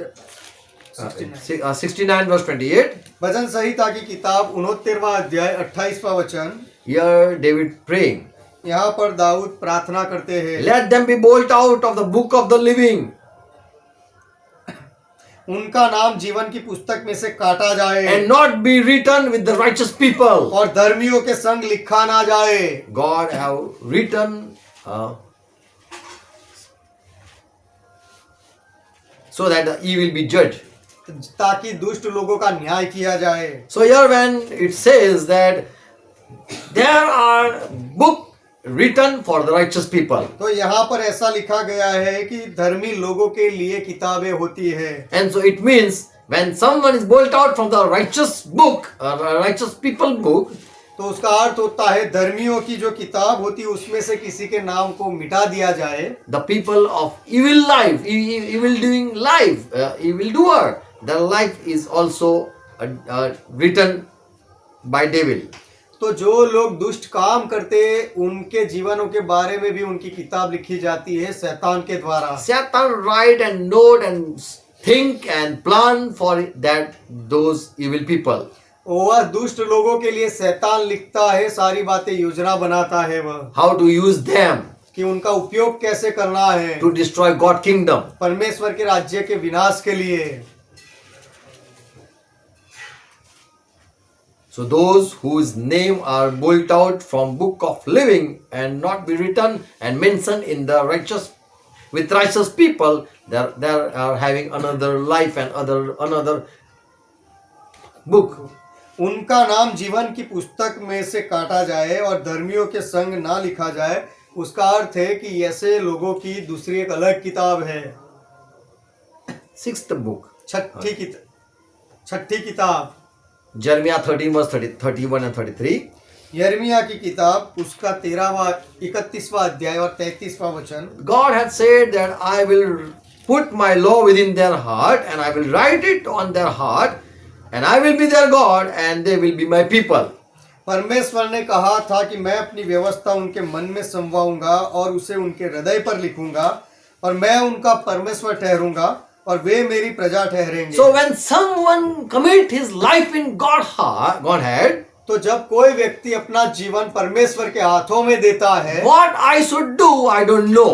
69 verse 28. भजन संहिता की किताब 69वां अध्याय 28वां वचन। Here David praying. यहाँ पर दाऊद प्रार्थना करते हैं। Let them be blotted out of the book of the living. उनका नाम जीवन की पुस्तक में से काटा जाए। And not be written with the righteous people. और धर्मियों के संग लिखा ना जाए। God have written so that the evil be judged. ताकि दुष्ट लोगों का न्याय किया जाए। So here when it says that there are book written for the righteous people. तो यहाँ पर ऐसा लिखा गया है कि धर्मी लोगों के लिए किताबें होती है। And so it means when someone is bolted out from the righteous book, righteous people book, तो उसका अर्थ होता है धर्मियों की जो किताब होती है उसमें से किसी के नाम को मिटा दिया जाए। the people of evil life, evil doing life, evil doer, their life is also written by devil. तो जो लोग दुष्ट काम करते उनके जीवनों के बारे में भी उनकी किताब लिखी जाती है शैतान के द्वारा। Satan write and note and think and plan for that those evil people. वह दुष्ट लोगों के लिए शैतान लिखता है, सारी बातें योजना बनाता है वह। How to use them कि उनका उपयोग कैसे करना है to destroy God kingdom. परमेश्वर के राज्य के विनाश के लिए। So those whose name are blotted out from book of living and not be written and mentioned in the righteous with righteous people, they are having another life and another book. उनका नाम जीवन की पुस्तक में से काटा जाए और धर्मियों के संग ना लिखा जाए, उसका अर्थ है कि ऐसे लोगों की दूसरी एक अलग किताब है। Sixth book. छठी किताब Jeremiah 13 verse 31 and 33. यिर्मयाह की किताब उसका 31वां अध्याय और 33वां वचन। God had said that I will put my law within their heart and I will write it on their heart and I will be their God and they will be my people. परमेश्वर ने कहा था कि मैं अपनी व्यवस्था उनके मन में समवाऊंगा और उसे उनके हृदय पर लिखूंगा और मैं उनका परमेश्वर ठहरूंगा और वे मेरी प्रजा ठहरेंगे। So when someone commit his life in Godhead, तो जब कोई व्यक्ति अपना जीवन परमेश्वर के हाथों में देता है, what I should do, I don't know.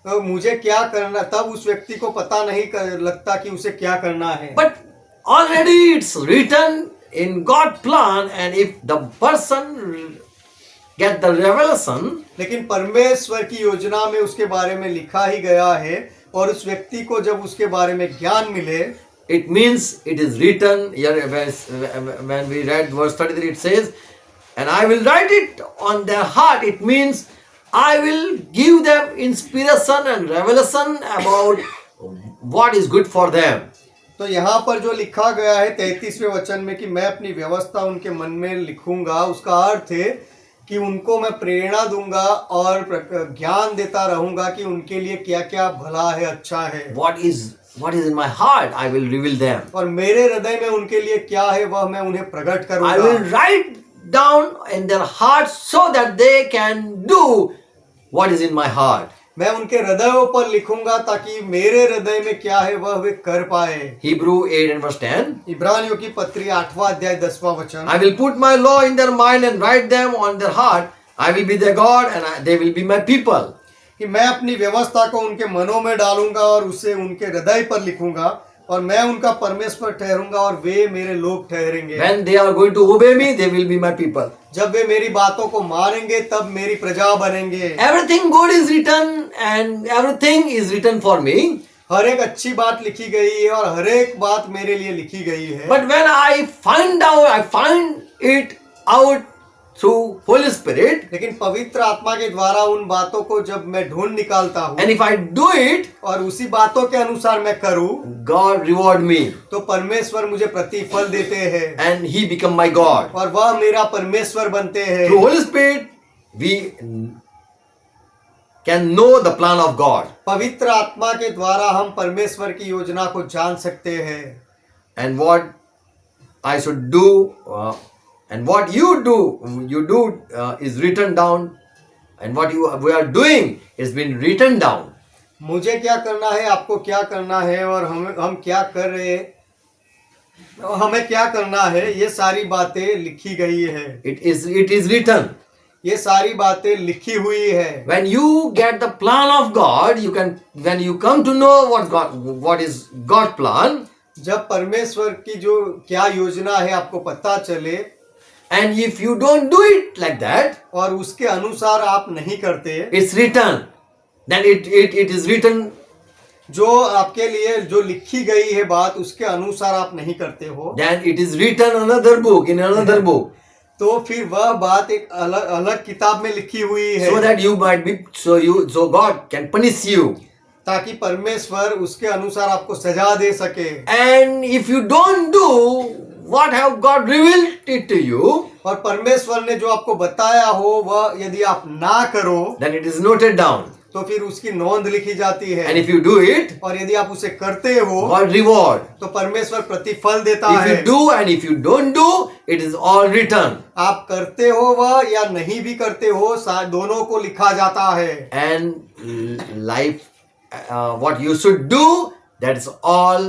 तो मुझे क्या करना, तब उस व्यक्ति को पता नहीं लगता कि उसे क्या करना है। But already it's written in God's plan, and if the person get the revelation, लेकिन परमेश्वर की योजना में उसके बारे में लिखा ही गया है, और उस व्यक्ति को जब उसके बारे में ज्ञान मिले, it means it is written here. When we read verse 33, it says, and I will write it on their heart. It means I will give them inspiration and revelation about what is good for them. तो यहाँ पर जो लिखा गया है 33वें वचन में कि मैं अपनी व्यवस्था उनके मन में लिखूंगा, उसका अर्थ है कि उनको मैं प्रेरणा दूंगा और ज्ञान देता रहूंगा कि उनके लिए क्या क्या भला है, अच्छा है। What is in my heart, I will reveal them. और मेरे हृदय में उनके लिए क्या है वह मैं उन्हें प्रकट करूंगा। I will write down in their hearts so that they can do what is in my heart. मैं उनके हृदयों पर लिखूंगा ताकि मेरे हृदय में क्या है वह वे कर पाए। Hebrew 8 and verse 10. इब्रानियों की पत्री 8वां अध्याय 10वां वचन। I will put my law in their mind and write them on their heart. I will be their God and they will be my people. कि मैं अपनी व्यवस्था को उनके मनों में डालूंगा और उसे उनके हृदय पर लिखूंगा और मैं उनका परमेश्वर ठहरूंगा और वे मेरे लोग ठहरेंगे। When they are going to obey me, they will be my people. जब वे मेरी बातों को मानेंगे तब मेरी प्रजा बनेंगे। Everything good is written and everything is written for me. हर एक अच्छी बात लिखी गई है और हर एक बात मेरे लिए लिखी गई है। But when I find it out through Holy Spirit, लेकिन पवित्र आत्मा के द्वारा उन बातों को जब मैं ढूंढ निकालता हूँ and if I do it, और उसी बातों के अनुसार मैं करूँ, God reward me तो परमेश्वर मुझे प्रतिफल देते हैं and He become my God. और वह मेरा परमेश्वर बनते हैं। Through Holy Spirit, we can know the plan of God. पवित्र आत्मा के द्वारा हम परमेश्वर की योजना को जान सकते हैं। And what I should do and what you do is written down, and what we are doing is been written down. मुझे क्या करना है, आपको क्या करना है और हम क्या कर रहे हैं, हमें क्या करना है, ये सारी बातें लिखी गई है। It is written. ये सारी बातें लिखी हुई है। When you get the plan of God, when you come to know what is God's plan, जब परमेश्वर की जो क्या योजना है आपको पता चले, and if you don't do it like that, और उसके अनुसार आप नहीं करते, it's written. Then it is written. जो आपके लिए जो लिखी गई है बात उसके अनुसार आप नहीं करते हो, Then it is written another book in another book. तो फिर वह बात एक अलग किताब में लिखी हुई है, So that you might be so God can punish you. ताकि परमेश्वर उसके अनुसार आपको सजा दे सके। And if you don't do what have God revealed it to you, और परमेश्वर ने जो आपको बताया हो वह यदि आप ना करो, then it is noted down. तो फिर उसकी नोंद लिखी जाती है। And if you do it, और यदि आप उसे करते हो, God reward. तो परमेश्वर प्रतिफल देता If है। you do and if you don't do, it is all written. आप करते हो वह या नहीं भी करते हो, दोनों को लिखा जाता है। And life, what you should do, that is all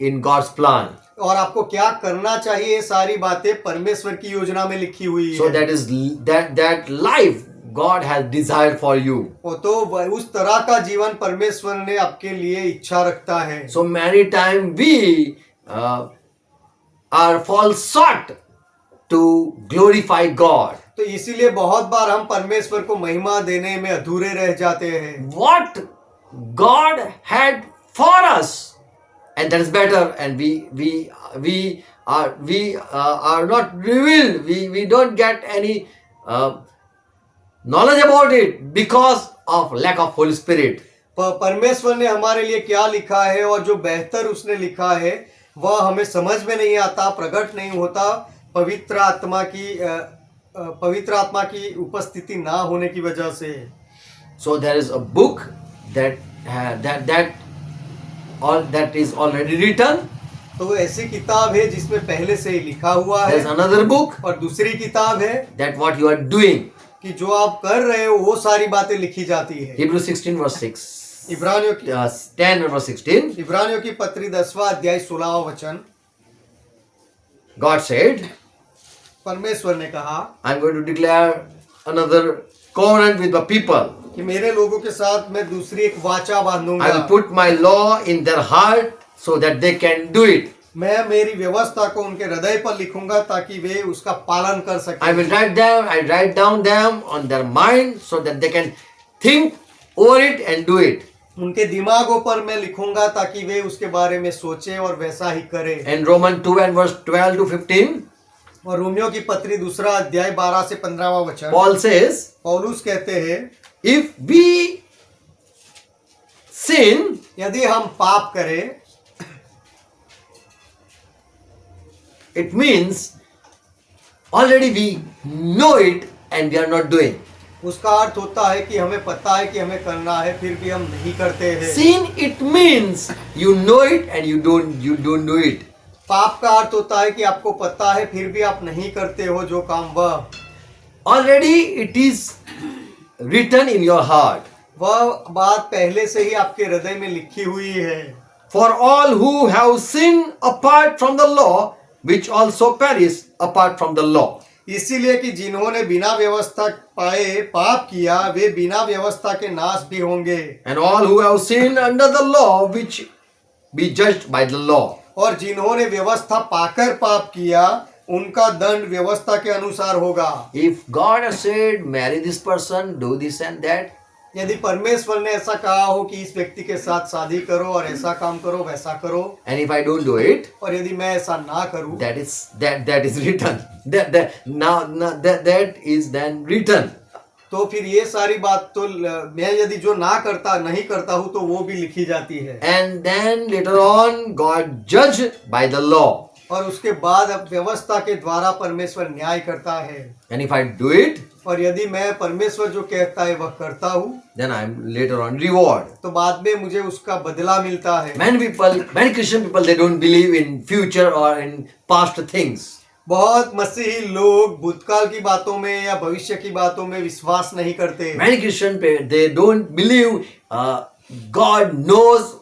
in God's plan. और आपको क्या करना चाहिए, सारी बातें परमेश्वर की योजना में लिखी हुई है। So that life God has desired for you. तो उस तरह का जीवन परमेश्वर ने आपके लिए इच्छा रखता है। So many times we are fall short to glorify God. तो इसीलिए बहुत बार हम परमेश्वर को महिमा देने में अधूरे रह जाते हैं। What God had for us, and that is better. And we are not revealed. We don't get any knowledge about it because of lack of Holy Spirit. परमेश्वर ने हमारे लिए क्या लिखा है और जो बेहतर उसने लिखा है वह हमें समझ में नहीं आता, प्रकट नहीं होता, पवित्र आत्मा की उपस्थिति ना होने की वजह से। So there is a book that is already written. तो ऐसी किताब है जिसमें पहले से ही लिखा हुआ है। There is another book और दूसरी किताब है that what you are doing. कि जो आप कर रहे हो वो सारी बातें लिखी जाती है। Hebrews 16 verse 6. इब्रानियों की 10 and verse 16. इब्रानियों की पत्री 10वां अध्याय 16वां वचन। God said, परमेश्वर ने कहा, I am going to declare another covenant with the people. कि मेरे लोगों के साथ मैं दूसरी एक वाचा बांधूंगा। I will put my law in their heart so that they can do it. मैं मेरी व्यवस्था को उनके हृदय पर लिखूंगा ताकि वे उसका पालन कर सकें। I write down them on their mind so that they can think over it and do it. उनके दिमागों पर मैं लिखूंगा ताकि वे उसके बारे में सोचें और वैसा ही करें। In Romans 2 and verse 12 to 15, और रोमियो की पत्री 2 अध्याय 12 से 15वां वचन, Paul says, पौलुस कहते हैं, if we sin, यदि हम पाप करें, it means already we know it and we are not doing. उसका अर्थ होता है कि हमें पता है कि हमें करना है, फिर भी हम नहीं करते हैं। Sin, it means you know it and you don't do it. पाप का अर्थ होता है कि आपको पता है फिर भी आप नहीं करते हो जो काम, वह Already it is written in your heart. वह बात पहले से ही आपके हृदय में लिखी हुई है। For all who have sinned apart from the law, which also perish apart from the law. इसीलिए कि जिन्होंने बिना व्यवस्था पाए पाप किया, वे बिना व्यवस्था के नाश भी होंगे। And all who have sinned under the law, which be judged by the law. और जिन्होंने व्यवस्था पाकर पाप किया, उनका दंड व्यवस्था के अनुसार होगा। If God has said, marry this person, do this and that, यदि परमेश्वर ने ऐसा कहा हो कि इस व्यक्ति के साथ शादी करो और ऐसा काम करो, वैसा करो, and if I don't do it, और यदि मैं ऐसा ना करूं, that is written. That is then written. तो फिर ये सारी बात तो मैं यदि जो नहीं करता हूँ तो वो भी लिखी जाती है। And then later on, God judge by the law. और उसके बाद अब व्यवस्था के द्वारा परमेश्वर न्याय करता है। And if I do it, और यदि मैं परमेश्वर जो कहता है वह करता हूँ, then I am later on reward. तो बाद में मुझे उसका बदला मिलता है। Many Christian people, they don't believe in future or in past things. बहुत मसीही लोग भूतकाल की बातों में या भविष्य की बातों में विश्वास नहीं करते। Many Christian, they don't believe God knows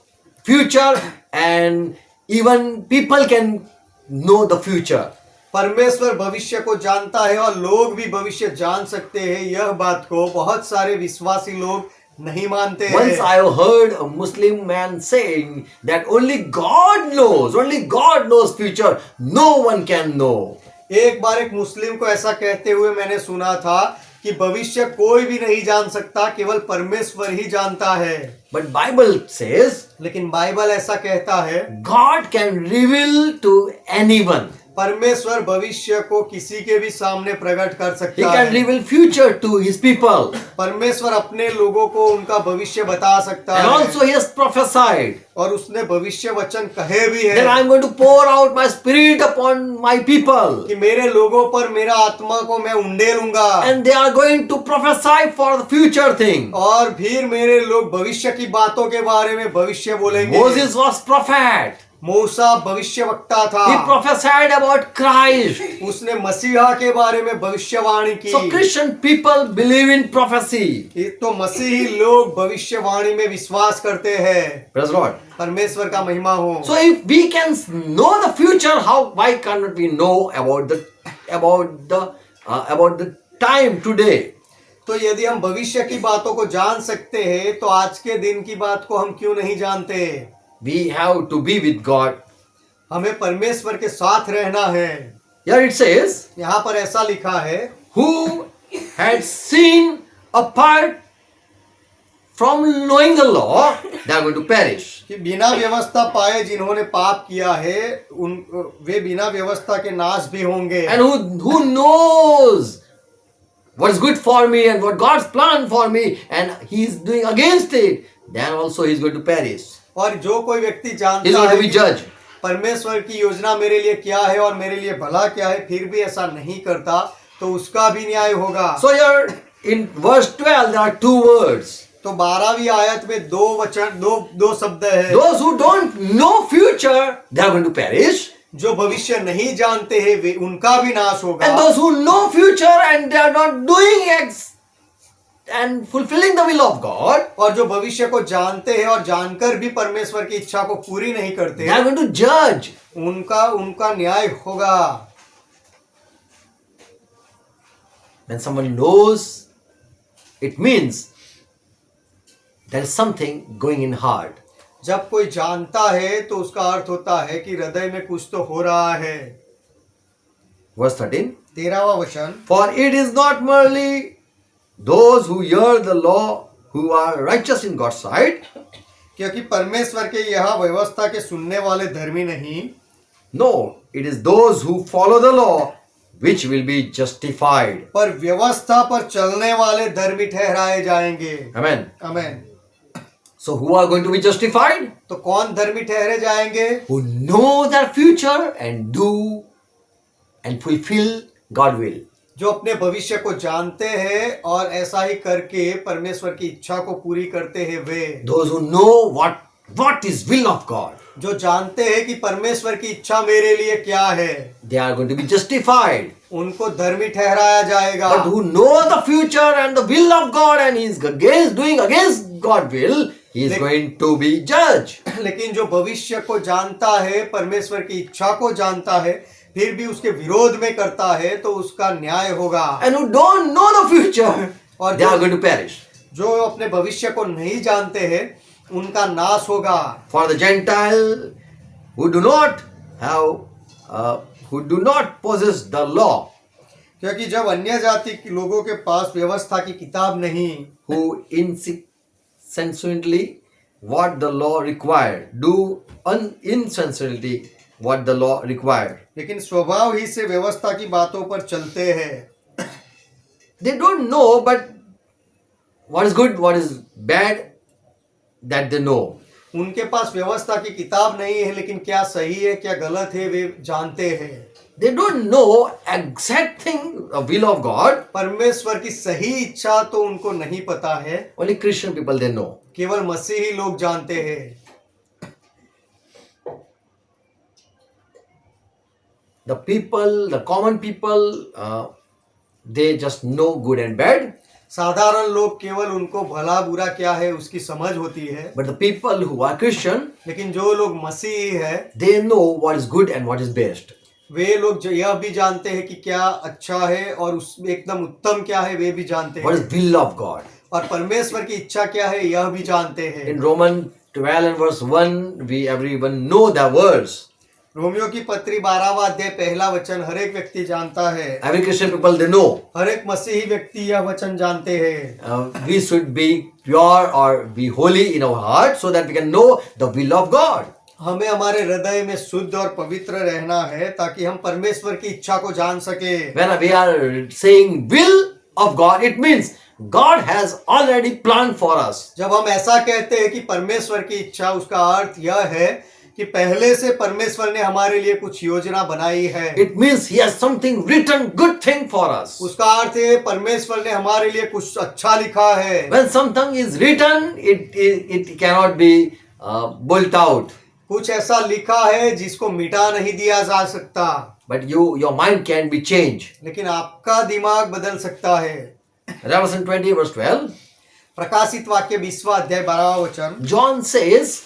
future and even people can know the future. परमेश्वर भविष्य को जानता है और लोग भी भविष्य जान सकते हैं। यह बात को बहुत सारे विश्वासी लोग नहीं मानते हैं। Once I heard a Muslim man saying that only God knows future, no one can know. एक बार एक मुस्लिम को ऐसा कहते हुए मैंने सुना था कि भविष्य कोई भी नहीं जान सकता, केवल परमेश्वर ही जानता है। But Bible says लेकिन बाइबल ऐसा कहता है, God can reveal to anyone. परमेश्वर भविष्य को किसी के भी सामने प्रकट कर He सकता can है। reveal future to his people. परमेश्वर अपने लोगों को उनका भविष्य बता सकता And है। also he has prophesied और उसने भविष्य वचन कहे भी that है I am going to pour out my spirit upon my people. कि मेरे लोगों पर मेरा आत्मा को मैं उंडेलूंगा And they are going to prophesy for the future thing. और फिर मेरे लोग भविष्य की बातों के बारे में भविष्य बोलेंगे। Moses was prophet. मूसा भविष्यवक्ता था। He prophesied about Christ. उसने मसीहा के बारे में भविष्यवाणी की। So Christian people believe in prophecy. तो मसीही लोग भविष्यवाणी में विश्वास करते हैं। Praise God. परमेश्वर का महिमा हो। So if we can know the future, why cannot we know about the time today? तो यदि हम भविष्य की बातों को जान सकते हैं तो आज के दिन की बात को हम क्यों नहीं जानते? We have to be with God. हमें परमेश्वर के साथ रहना है। Here it says, यहाँ पर ऐसा लिखा है, who had sinned apart from knowing the law, they are going to perish. कि बिना व्यवस्था पाए जिन्होंने पाप किया है वे बिना व्यवस्था के नाश भी होंगे। And who knows what is good for me and what God's plan for me, and he is doing against it, then also he is going to perish. और जो कोई व्यक्ति He is जानता going है to be कि judged. परमेश्वर की योजना मेरे लिए क्या है और मेरे लिए भला क्या है, फिर भी ऐसा नहीं करता तो उसका भी न्याय होगा। So here in verse 12 there are two words. तो 12वीं आयत में दो शब्द है। Those who don't know future, they are going to perish. जो भविष्य नहीं जानते हैं वे उनका भी नाश होगा। And those who know future and they are not doing and fulfilling the will of God, और जो भविष्य को जानते हैं और जानकर भी परमेश्वर की इच्छा को पूरी नहीं करते, they are going to judge. उनका न्याय होगा। When someone knows, it means there is something going in heart. जब कोई जानता है तो उसका अर्थ होता है कि हृदय में कुछ तो हो रहा है। Verse 13. 13वां वचन, For it is not merely those who hear the law who are righteous in God's sight, क्योंकि परमेश्वर के यह व्यवस्था के सुनने वाले धर्मी नहीं, No, it is those who follow the law which will be justified. पर व्यवस्था पर चलने वाले धर्मी ठहराए जाएंगे। Amen. Amen. So who are going to be justified? तो कौन धर्मी ठहरे जाएंगे? Who know their future and do and fulfill God will. जो अपने भविष्य को जानते हैं और ऐसा ही करके परमेश्वर की इच्छा को पूरी करते हैं वे। Those who know what is will of God. जो जानते हैं कि परमेश्वर की इच्छा मेरे लिए क्या है, They are going to be justified. उनको धर्मी ठहराया जाएगा। But who know the future and the will of God and is doing against God will, he is going to be judged. लेकिन जो भविष्य को जानता है, परमेश्वर की इच्छा को जानता है, फिर भी उसके विरोध में करता है, तो उसका न्याय होगा। And who don't know the future, और they are going to perish. जो अपने भविष्य को नहीं जानते हैं, उनका नाश होगा। For the Gentile who do not possess the law, क्योंकि जब अन्य जाति के लोगों के पास व्यवस्था की किताब नहीं, who insensibly what the law required, do insensibly what the law required. लेकिन स्वभाव ही से व्यवस्था की बातों पर चलते हैं। They don't know, but what is good, what is bad, that they know. उनके पास व्यवस्था की किताब नहीं है, लेकिन क्या सही है क्या गलत है वे जानते हैं। They don't know exact thing, the will of God. परमेश्वर की सही इच्छा तो उनको नहीं पता है, Only Christian people they know. केवल मसीही लोग जानते हैं। The people, the common people, they just know good and bad. साधारण लोग केवल उनको भला बुरा क्या है उसकी समझ होती है, But the people who are Christian, लेकिन जो लोग मसीही है they know what is good and what is best. वे लोग जो यह भी जानते हैं कि क्या अच्छा है और उस एकदम उत्तम क्या है वे भी जानते What हैं, is will of God. और परमेश्वर की इच्छा क्या है यह भी जानते हैं। In Romans 12 and verse 1, we everyone know the words. Romeo की पत्री 12वां अध्याय पहला वचन हर एक व्यक्ति जानता है, Every Christian people they know. हर एक मसीही व्यक्ति यह वचन जानते हैं। We should be pure or be holy in our heart so that we can know the will of God. हमें हमारे हृदय में शुद्ध और पवित्र रहना है ताकि हम परमेश्वर की इच्छा को जान सके। When we are saying will of God, it means God has already planned for us. जब हम ऐसा कहते हैं कि परमेश्वर की इच्छा, उसका अर्थ यह है कि पहले से परमेश्वर ने हमारे लिए कुछ योजना बनाई है। It means He has something written, good thing for us. उसका अर्थ है परमेश्वर ने हमारे लिए कुछ अच्छा लिखा है। When something is written, it cannot be built out. कुछ ऐसा लिखा है जिसको मिटा नहीं दिया जा सकता, But your mind can be changed. लेकिन आपका दिमाग बदल सकता है। Revelation 20 verse 12. प्रकाशित वाक्य 20वां अध्याय 12वां वचन, John says,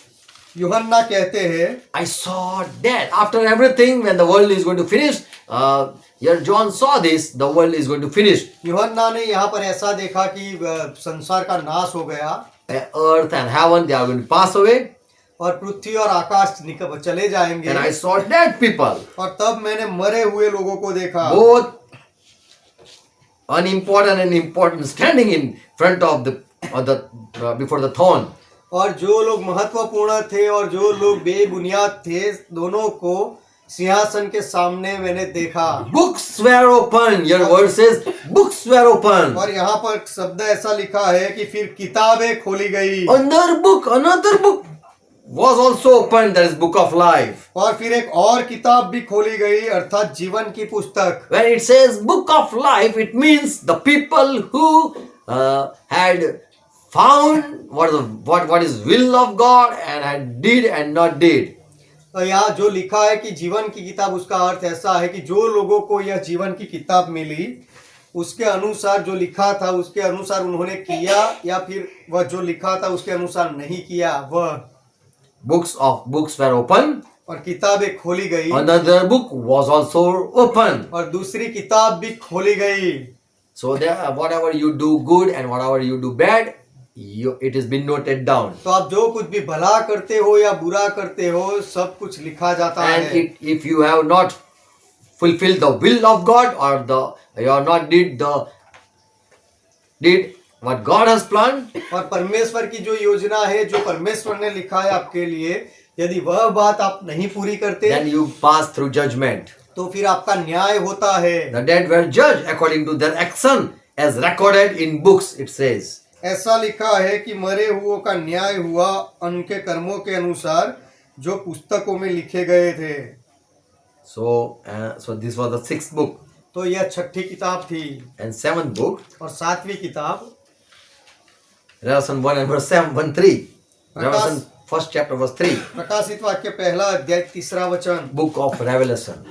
यूहन्ना कहते हैं, I saw that after everything, when the world is going to finish, here John saw this, the world is going to finish. यूहन्ना ने यहाँ पर ऐसा देखा कि संसार का नाश हो गया, Earth and heaven, they are going to pass away. और पृथ्वी और आकाश निकल चले जाएंगे। And I saw dead people, और तब मैंने मरे हुए लोगों को देखा, both unimportant and important, standing in front of before the throne. और जो लोग महत्वपूर्ण थे और जो लोग बेबुनियाद थे, दोनों को सिंहासन के सामने मैंने देखा। Books were open. Your word says books were open. और यहाँ पर शब्द ऐसा लिखा है कि फिर किताबें खोली गई, Another book was also opened. That is book of life. और फिर एक और किताब भी खोली गई, अर्थात जीवन की पुस्तक। When it says book of life, it means the people who had found what is will of God and had did and not did. तो यहाँ जो लिखा है कि जीवन की किताब, उसका अर्थ ऐसा है कि जो लोगों को यह जीवन की किताब मिली, उसके अनुसार जो लिखा था उसके अनुसार उन्होंने किया, या फिर वह जो लिखा था उसके अनुसार नहीं किया। वह Books were open. और किताबें खोली गई, Another book was also open. और दूसरी किताब भी खोली गई। So that whatever you do good and whatever you do bad, it has been noted down. तो आप जो कुछ भी भला करते हो या बुरा करते हो, सब कुछ लिखा जाता And है। if you have not fulfilled the will of God or you have not did what God has planned, और परमेश्वर की जो योजना है, जो परमेश्वर ने लिखा है आपके लिए, यदि वह बात आप नहीं पूरी करते then you pass through judgment. तो फिर आपका न्याय होता है। The dead were judged according to their action, as recorded in books, it says. ऐसा लिखा है कि मरे हुओं का न्याय हुआ उनके कर्मों के अनुसार जो पुस्तकों में लिखे गए थे। So this was the 6th book. तो यह छठी किताब थी। And 7th book, और 7वीं किताब Revelation 1 and verse 3. Revelation 1st chapter verse 3. प्रकाशित वाक्य पहला अध्याय 3रा वचन, Book of Revelation.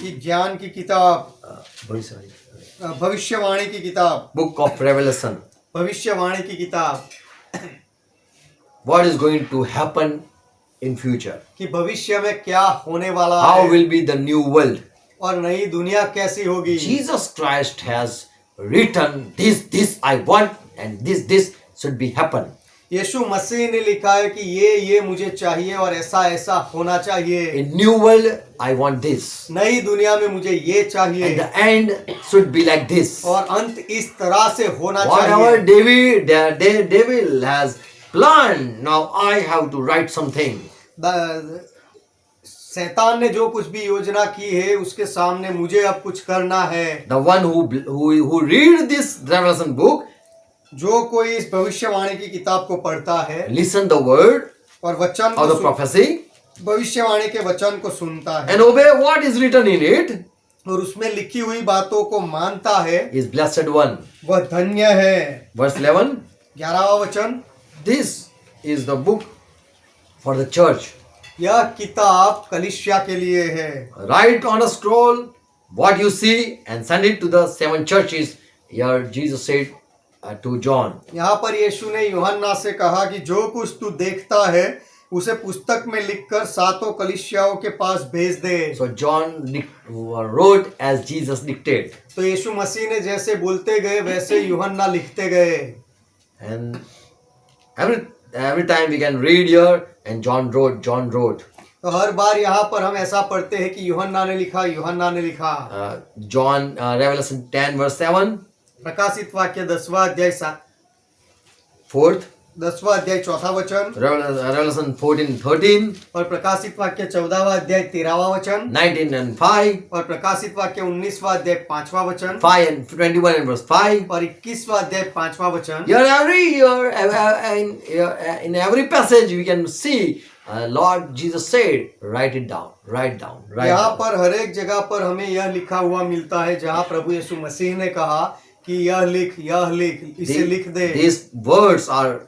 कि ज्ञान की किताब, Very sorry. भविष्यवाणी की किताब, Book of Revelation. भविष्यवाणी की किताब, What is going to happen in future? कि भविष्य में क्या होने वाला How है will be the new world? और नई दुनिया कैसी होगी। Jesus Christ has written this I want and this should be happen. यीशु मसीह ने लिखा है कि ये मुझे चाहिए और ऐसा ऐसा होना चाहिए। In new world I want this. नई दुनिया में मुझे ये चाहिए And the end should be like this. और अंत इस तरह से होना Whatever चाहिए। devil has planned, now I have to write something. शैतान ने जो कुछ भी योजना की है उसके सामने मुझे अब कुछ करना है। The one who read this Revelation book, जो कोई इस भविष्यवाणी की किताब को पढ़ता है listen the word और वचन of the को prophecy भविष्यवाणी के वचन को सुनता है and obey what is written in it, और उसमें लिखी हुई बातों को मानता है, is blessed one. वह धन्य है। Verse 11, 11वां वचन, this is the book for the church. यह किताब कलीसिया के लिए है। Write on a scroll what you see and send it to the 7 churches. Here Jesus said to John. यहाँ पर यीशु ने यूहन्ना से कहा कि जो कुछ तू देखता है उसे पुस्तक में लिखकर 7 कलीसियाओं के पास भेज दे। So John wrote as Jesus dictated. तो यीशु मसीह ने जैसे बोलते गए वैसे यूहन्ना लिखते गए। And every time we can read here and John wrote. तो हर बार यहाँ पर हम ऐसा पढ़ते हैं कि यूहन्ना ने लिखा। John Revelation 10 verse 7. प्रकाशित वाक्य 10वां अध्याय 4th. 10वां अध्याय 4था वचन Revelation 14:13. और प्रकाशित वाक्य 14वां अध्याय 13वां वचन 19 and 5. और प्रकाशित वाक्य 19वां अध्याय 5वां वचन 5 and 21 and verse 5. और 21वां अध्याय 5वां वचन। Here every year in every passage we can see Lord Jesus said, write it down, write down. यहाँ पर हर एक जगह पर हमें यह लिखा हुआ मिलता है जहाँ प्रभु यीशु मसीह ने कहा कि यह लिख इसे लिख दे। These words are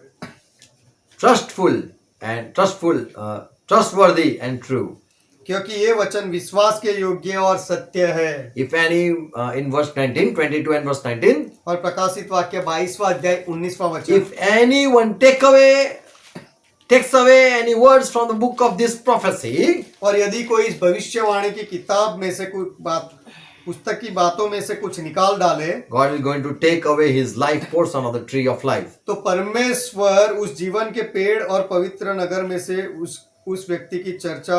trustworthy and true. क्योंकि ये वचन विश्वास के योग्य और सत्य है। If any in verse 19, 22 and verse 19. और प्रकाशित वाक्य 22वां अध्याय 19वां वचन। If anyone takes away any words from the book of this prophecy, और यदि कोई इस भविष्यवाणी की किताब में से कुछ पुस्तक की बातों में से कुछ निकाल डाले, God is going to take away his life portion of the tree of life. तो परमेश्वर उस जीवन के पेड़ और पवित्र नगर में से उस व्यक्ति की चर्चा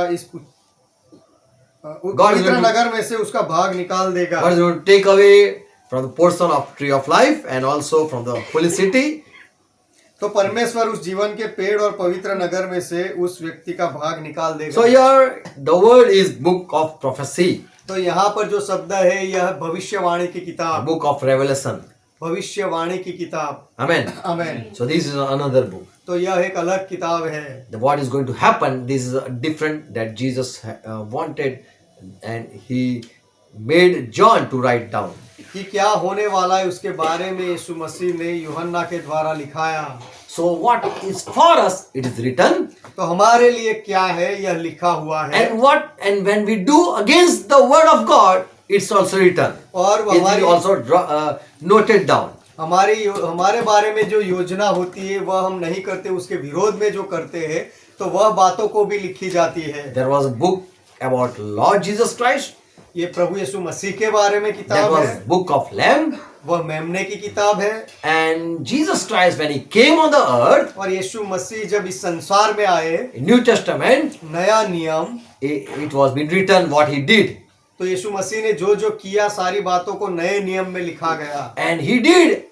पवित्र नगर में से उसका भाग निकाल देगा। God is going to take away from the portion of tree of life and also from the holy city. तो परमेश्वर उस जीवन के पेड़ और पवित्र नगर में से उस व्यक्ति का भाग निकाल देगा। So here the word is book of prophecy. तो यहाँ पर जो शब्द है यह भविष्यवाणी की किताब, book of Revelation. भविष्यवाणी की किताब। Amen. Amen. So this is another book. तो यह एक अलग किताब है। What is going to happen? This is different that Jesus wanted, and he made John to write down. कि क्या होने वाला है उसके बारे में यीशु मसीह ने यूहन्ना के द्वारा लिखाया। So what is for us? It is written. तो हमारे लिए क्या है यह लिखा हुआ है। And when we do against the word of God, it's also written. और It is also noted down. हमारे बारे में जो योजना होती है वह हम नहीं करते, उसके विरोध में जो करते हैं तो वह बातों को भी लिखी जाती है। There was a book about Lord Jesus Christ. ये प्रभु यीशु मसीह के बारे में That किताब was है। book of Lamb. वह मेमने की किताब है। And Jesus Christ, when he came on the earth, और यीशु मसीह जब इस संसार में आए, in New Testament, नया नियम, it was been written what he did. तो यीशु मसीह ने जो जो किया सारी बातों को नए नियम में लिखा गया। And he did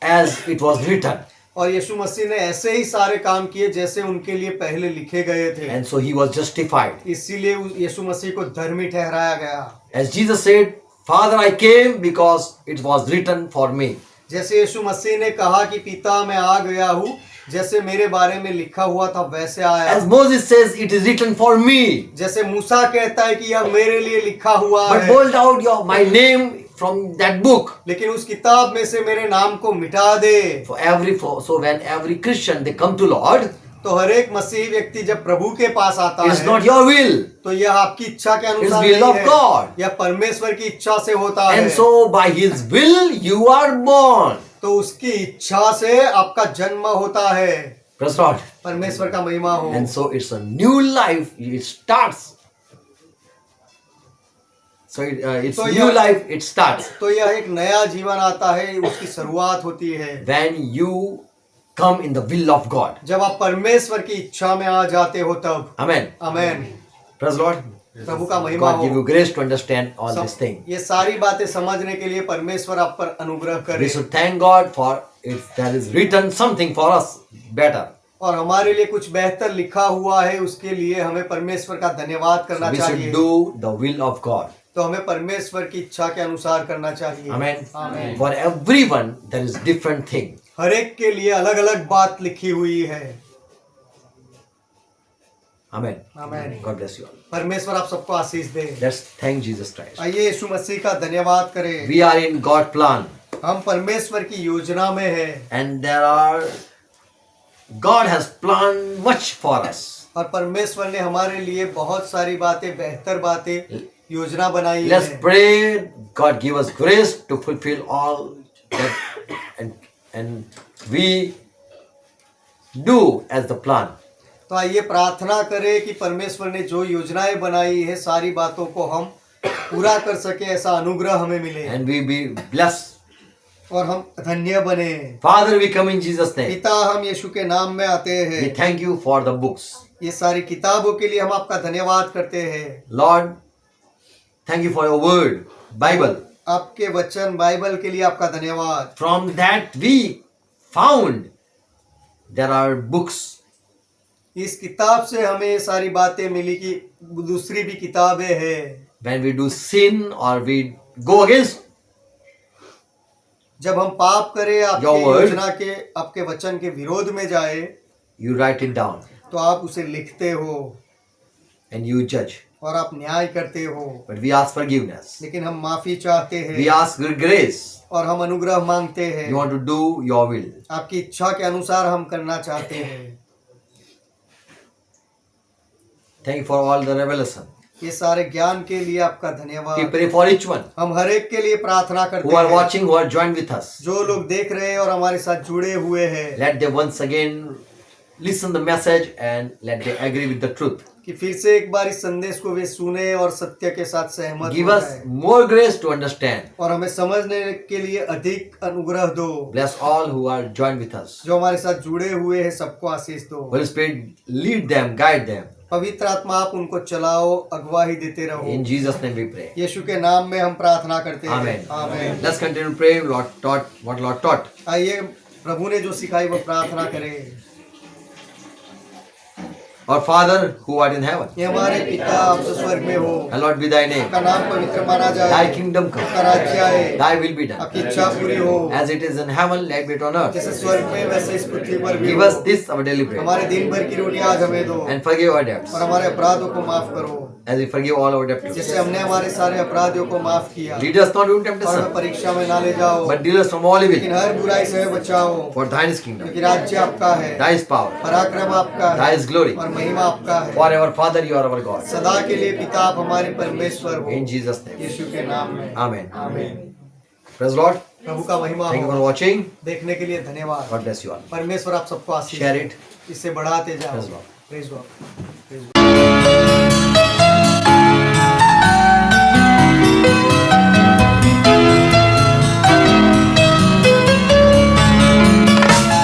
as it was written. और यीशु मसीह ने ऐसे ही सारे काम किए जैसे उनके लिए पहले लिखे गए थे। And so he was justified. इसीलिए यीशु मसीह को धर्मी ठहराया गया। As Jesus said, Father, I came because it was written for me. जैसे यीशु मसीह ने कहा कि पिता मैं आ गया हूँ, जैसे मेरे बारे में लिखा हुआ था वैसे आया। As Moses says, it is written for me. जैसे मूसा कहता है कि यह मेरे लिए लिखा हुआ But है, bold out my name from that book. लेकिन उस किताब में से मेरे नाम को मिटा दे। So when every Christian they come to Lord, तो हर एक मसीही व्यक्ति जब प्रभु के पास आता it is है, not your will. तो यह आपकी इच्छा के अनुसार It's will नहीं of है, God. यह परमेश्वर की इच्छा से होता है। And so by His will you are born. तो उसकी इच्छा से आपका जन्म होता है। Praise Lord. परमेश्वर का महिमा हो। And so it's a new life. It starts. So it's तो new यह- life. It starts तो यह एक नया जीवन आता है, उसकी शुरुआत होती है when you come in the will of God. जब आप परमेश्वर की इच्छा में आ जाते हो तब। Amen. आमेन। Praise Lord. प्रभु का महिमा God give हो। you grace to understand all these things. ये सारी बातें समझने के लिए परमेश्वर आप पर अनुग्रह We करे should thank God for if there is written something for us better. और हमारे लिए कुछ बेहतर लिखा हुआ है, उसके लिए हमें परमेश्वर का धन्यवाद करना We should चाहिए। do the will of God. तो हमें परमेश्वर की इच्छा के अनुसार करना चाहिए। Amen. Amen. For everyone there is different thing. हर एक के लिए अलग अलग बात लिखी हुई है। Amen. Amen. God bless you all. परमेश्वर आप सबको आशीष दे। Let's thank Jesus Christ. आइए यीशु मसीह का धन्यवाद करें। We are in God's plan, हम परमेश्वर की योजना में हैं and God has planned much for us. और परमेश्वर ने हमारे लिए बहुत सारी बातें, बेहतर बातें, योजना बनाई Let's है। pray God give us grace to fulfill all that, and we do as the plan. तो आइए प्रार्थना करें कि परमेश्वर ने जो योजनाएं बनाई है सारी बातों को हम पूरा कर सके, ऐसा अनुग्रह हमें मिले And we be blessed. और हम धन्य बने। Father, we come in Jesus' name. पिता, हम यीशु के नाम में आते We हैं। thank you for the books. ये सारी किताबों के लिए हम आपका धन्यवाद करते हैं। Lord, thank you for your word, Bible. आपके वचन बाइबल के लिए आपका धन्यवाद। From that we found there are books. इस किताब से हमें ये सारी बातें मिली कि दूसरी भी किताबें हैं। When we do sin or we go against जब हम पाप करें, आपके Your word. योजना के, आपके वचन के विरोध में जाए, you write it down तो आप उसे लिखते हो and you judge. और आप न्याय करते हो। But we ask forgiveness. लेकिन हम माफी चाहते We हैं ask grace. और हम अनुग्रह मांगते हैं। You want to do your will. आपकी इच्छा के अनुसार हम करना चाहते हैं। Thank you for all the revelation. ये सारे ज्ञान के लिए आपका We धन्यवाद। pray for each one हम हर एक के लिए प्रार्थना who करते are हैं watching, who are joined with us. जो लोग देख रहे हैं और हमारे साथ जुड़े हुए हैं, Let them once again listen the message and let them agree with the truth. कि फिर से एक बार इस संदेश को वे सुने और सत्य के साथ सहमत Give हो us जाए more grace to understand. और हमें समझने के लिए अधिक अनुग्रह दो। Bless all who are joined with us. जो हमारे साथ जुड़े हुए हैं सबको आशीष दो। Holy Spirit, lead them, guide them. पवित्र आत्मा आप उनको चलाओ, अगुवाही देते रहो। In Jesus' name we pray. यीशु के नाम में हम प्रार्थना करते हैं। Amen. आमीन। Let's continue to pray. Lord taught what Lord taught. आइए प्रभु ने जो सिखाई वो प्रार्थना करें। Our Father who art in heaven, ये हमारे पिता आप जो स्वर्ग में हो, hallowed be thy name. आपका नाम पवित्र माना Thy जाए, kingdom come. आपका राज्य आए, Thy will be done. आपकी इच्छा पूरी हो, As it is in heaven, let it be on earth. जैसे स्वर्ग में वैसे इस पृथ्वी पर भी Give हो। us this our daily bread. हमारे दिन भर की रोटी आज हमें दो And forgive our debts, और हमारे अपराधों को माफ करो, as we forgive all our debtors. जैसे हमने हमारे सारे अपराधियों को माफ किया। Lead us not into और हमें temptation, परीक्षा में ना ले जाओ, but deliver us from all लेकिन evil. हर बुराई से हमें बचाओ, For thine is kingdom, क्योंकि राज्य आपका है, thy is power, पराक्रम आपका thy है is glory. और महिमा आपका है। Forever, Father, you are our God. सदा के लिए पिता आप हमारे परमेश्वर हो, In Jesus' name. यीशु के नाम में Amen. आमीन। Praise the Lord. प्रभु का महिमा Thank you for हो। watching. देखने के लिए धन्यवाद। God bless you all. परमेश्वर आप सबको आशीष Share दे। it. इसे बढ़ाते जाओ। Praise God. Praise God. Praise God.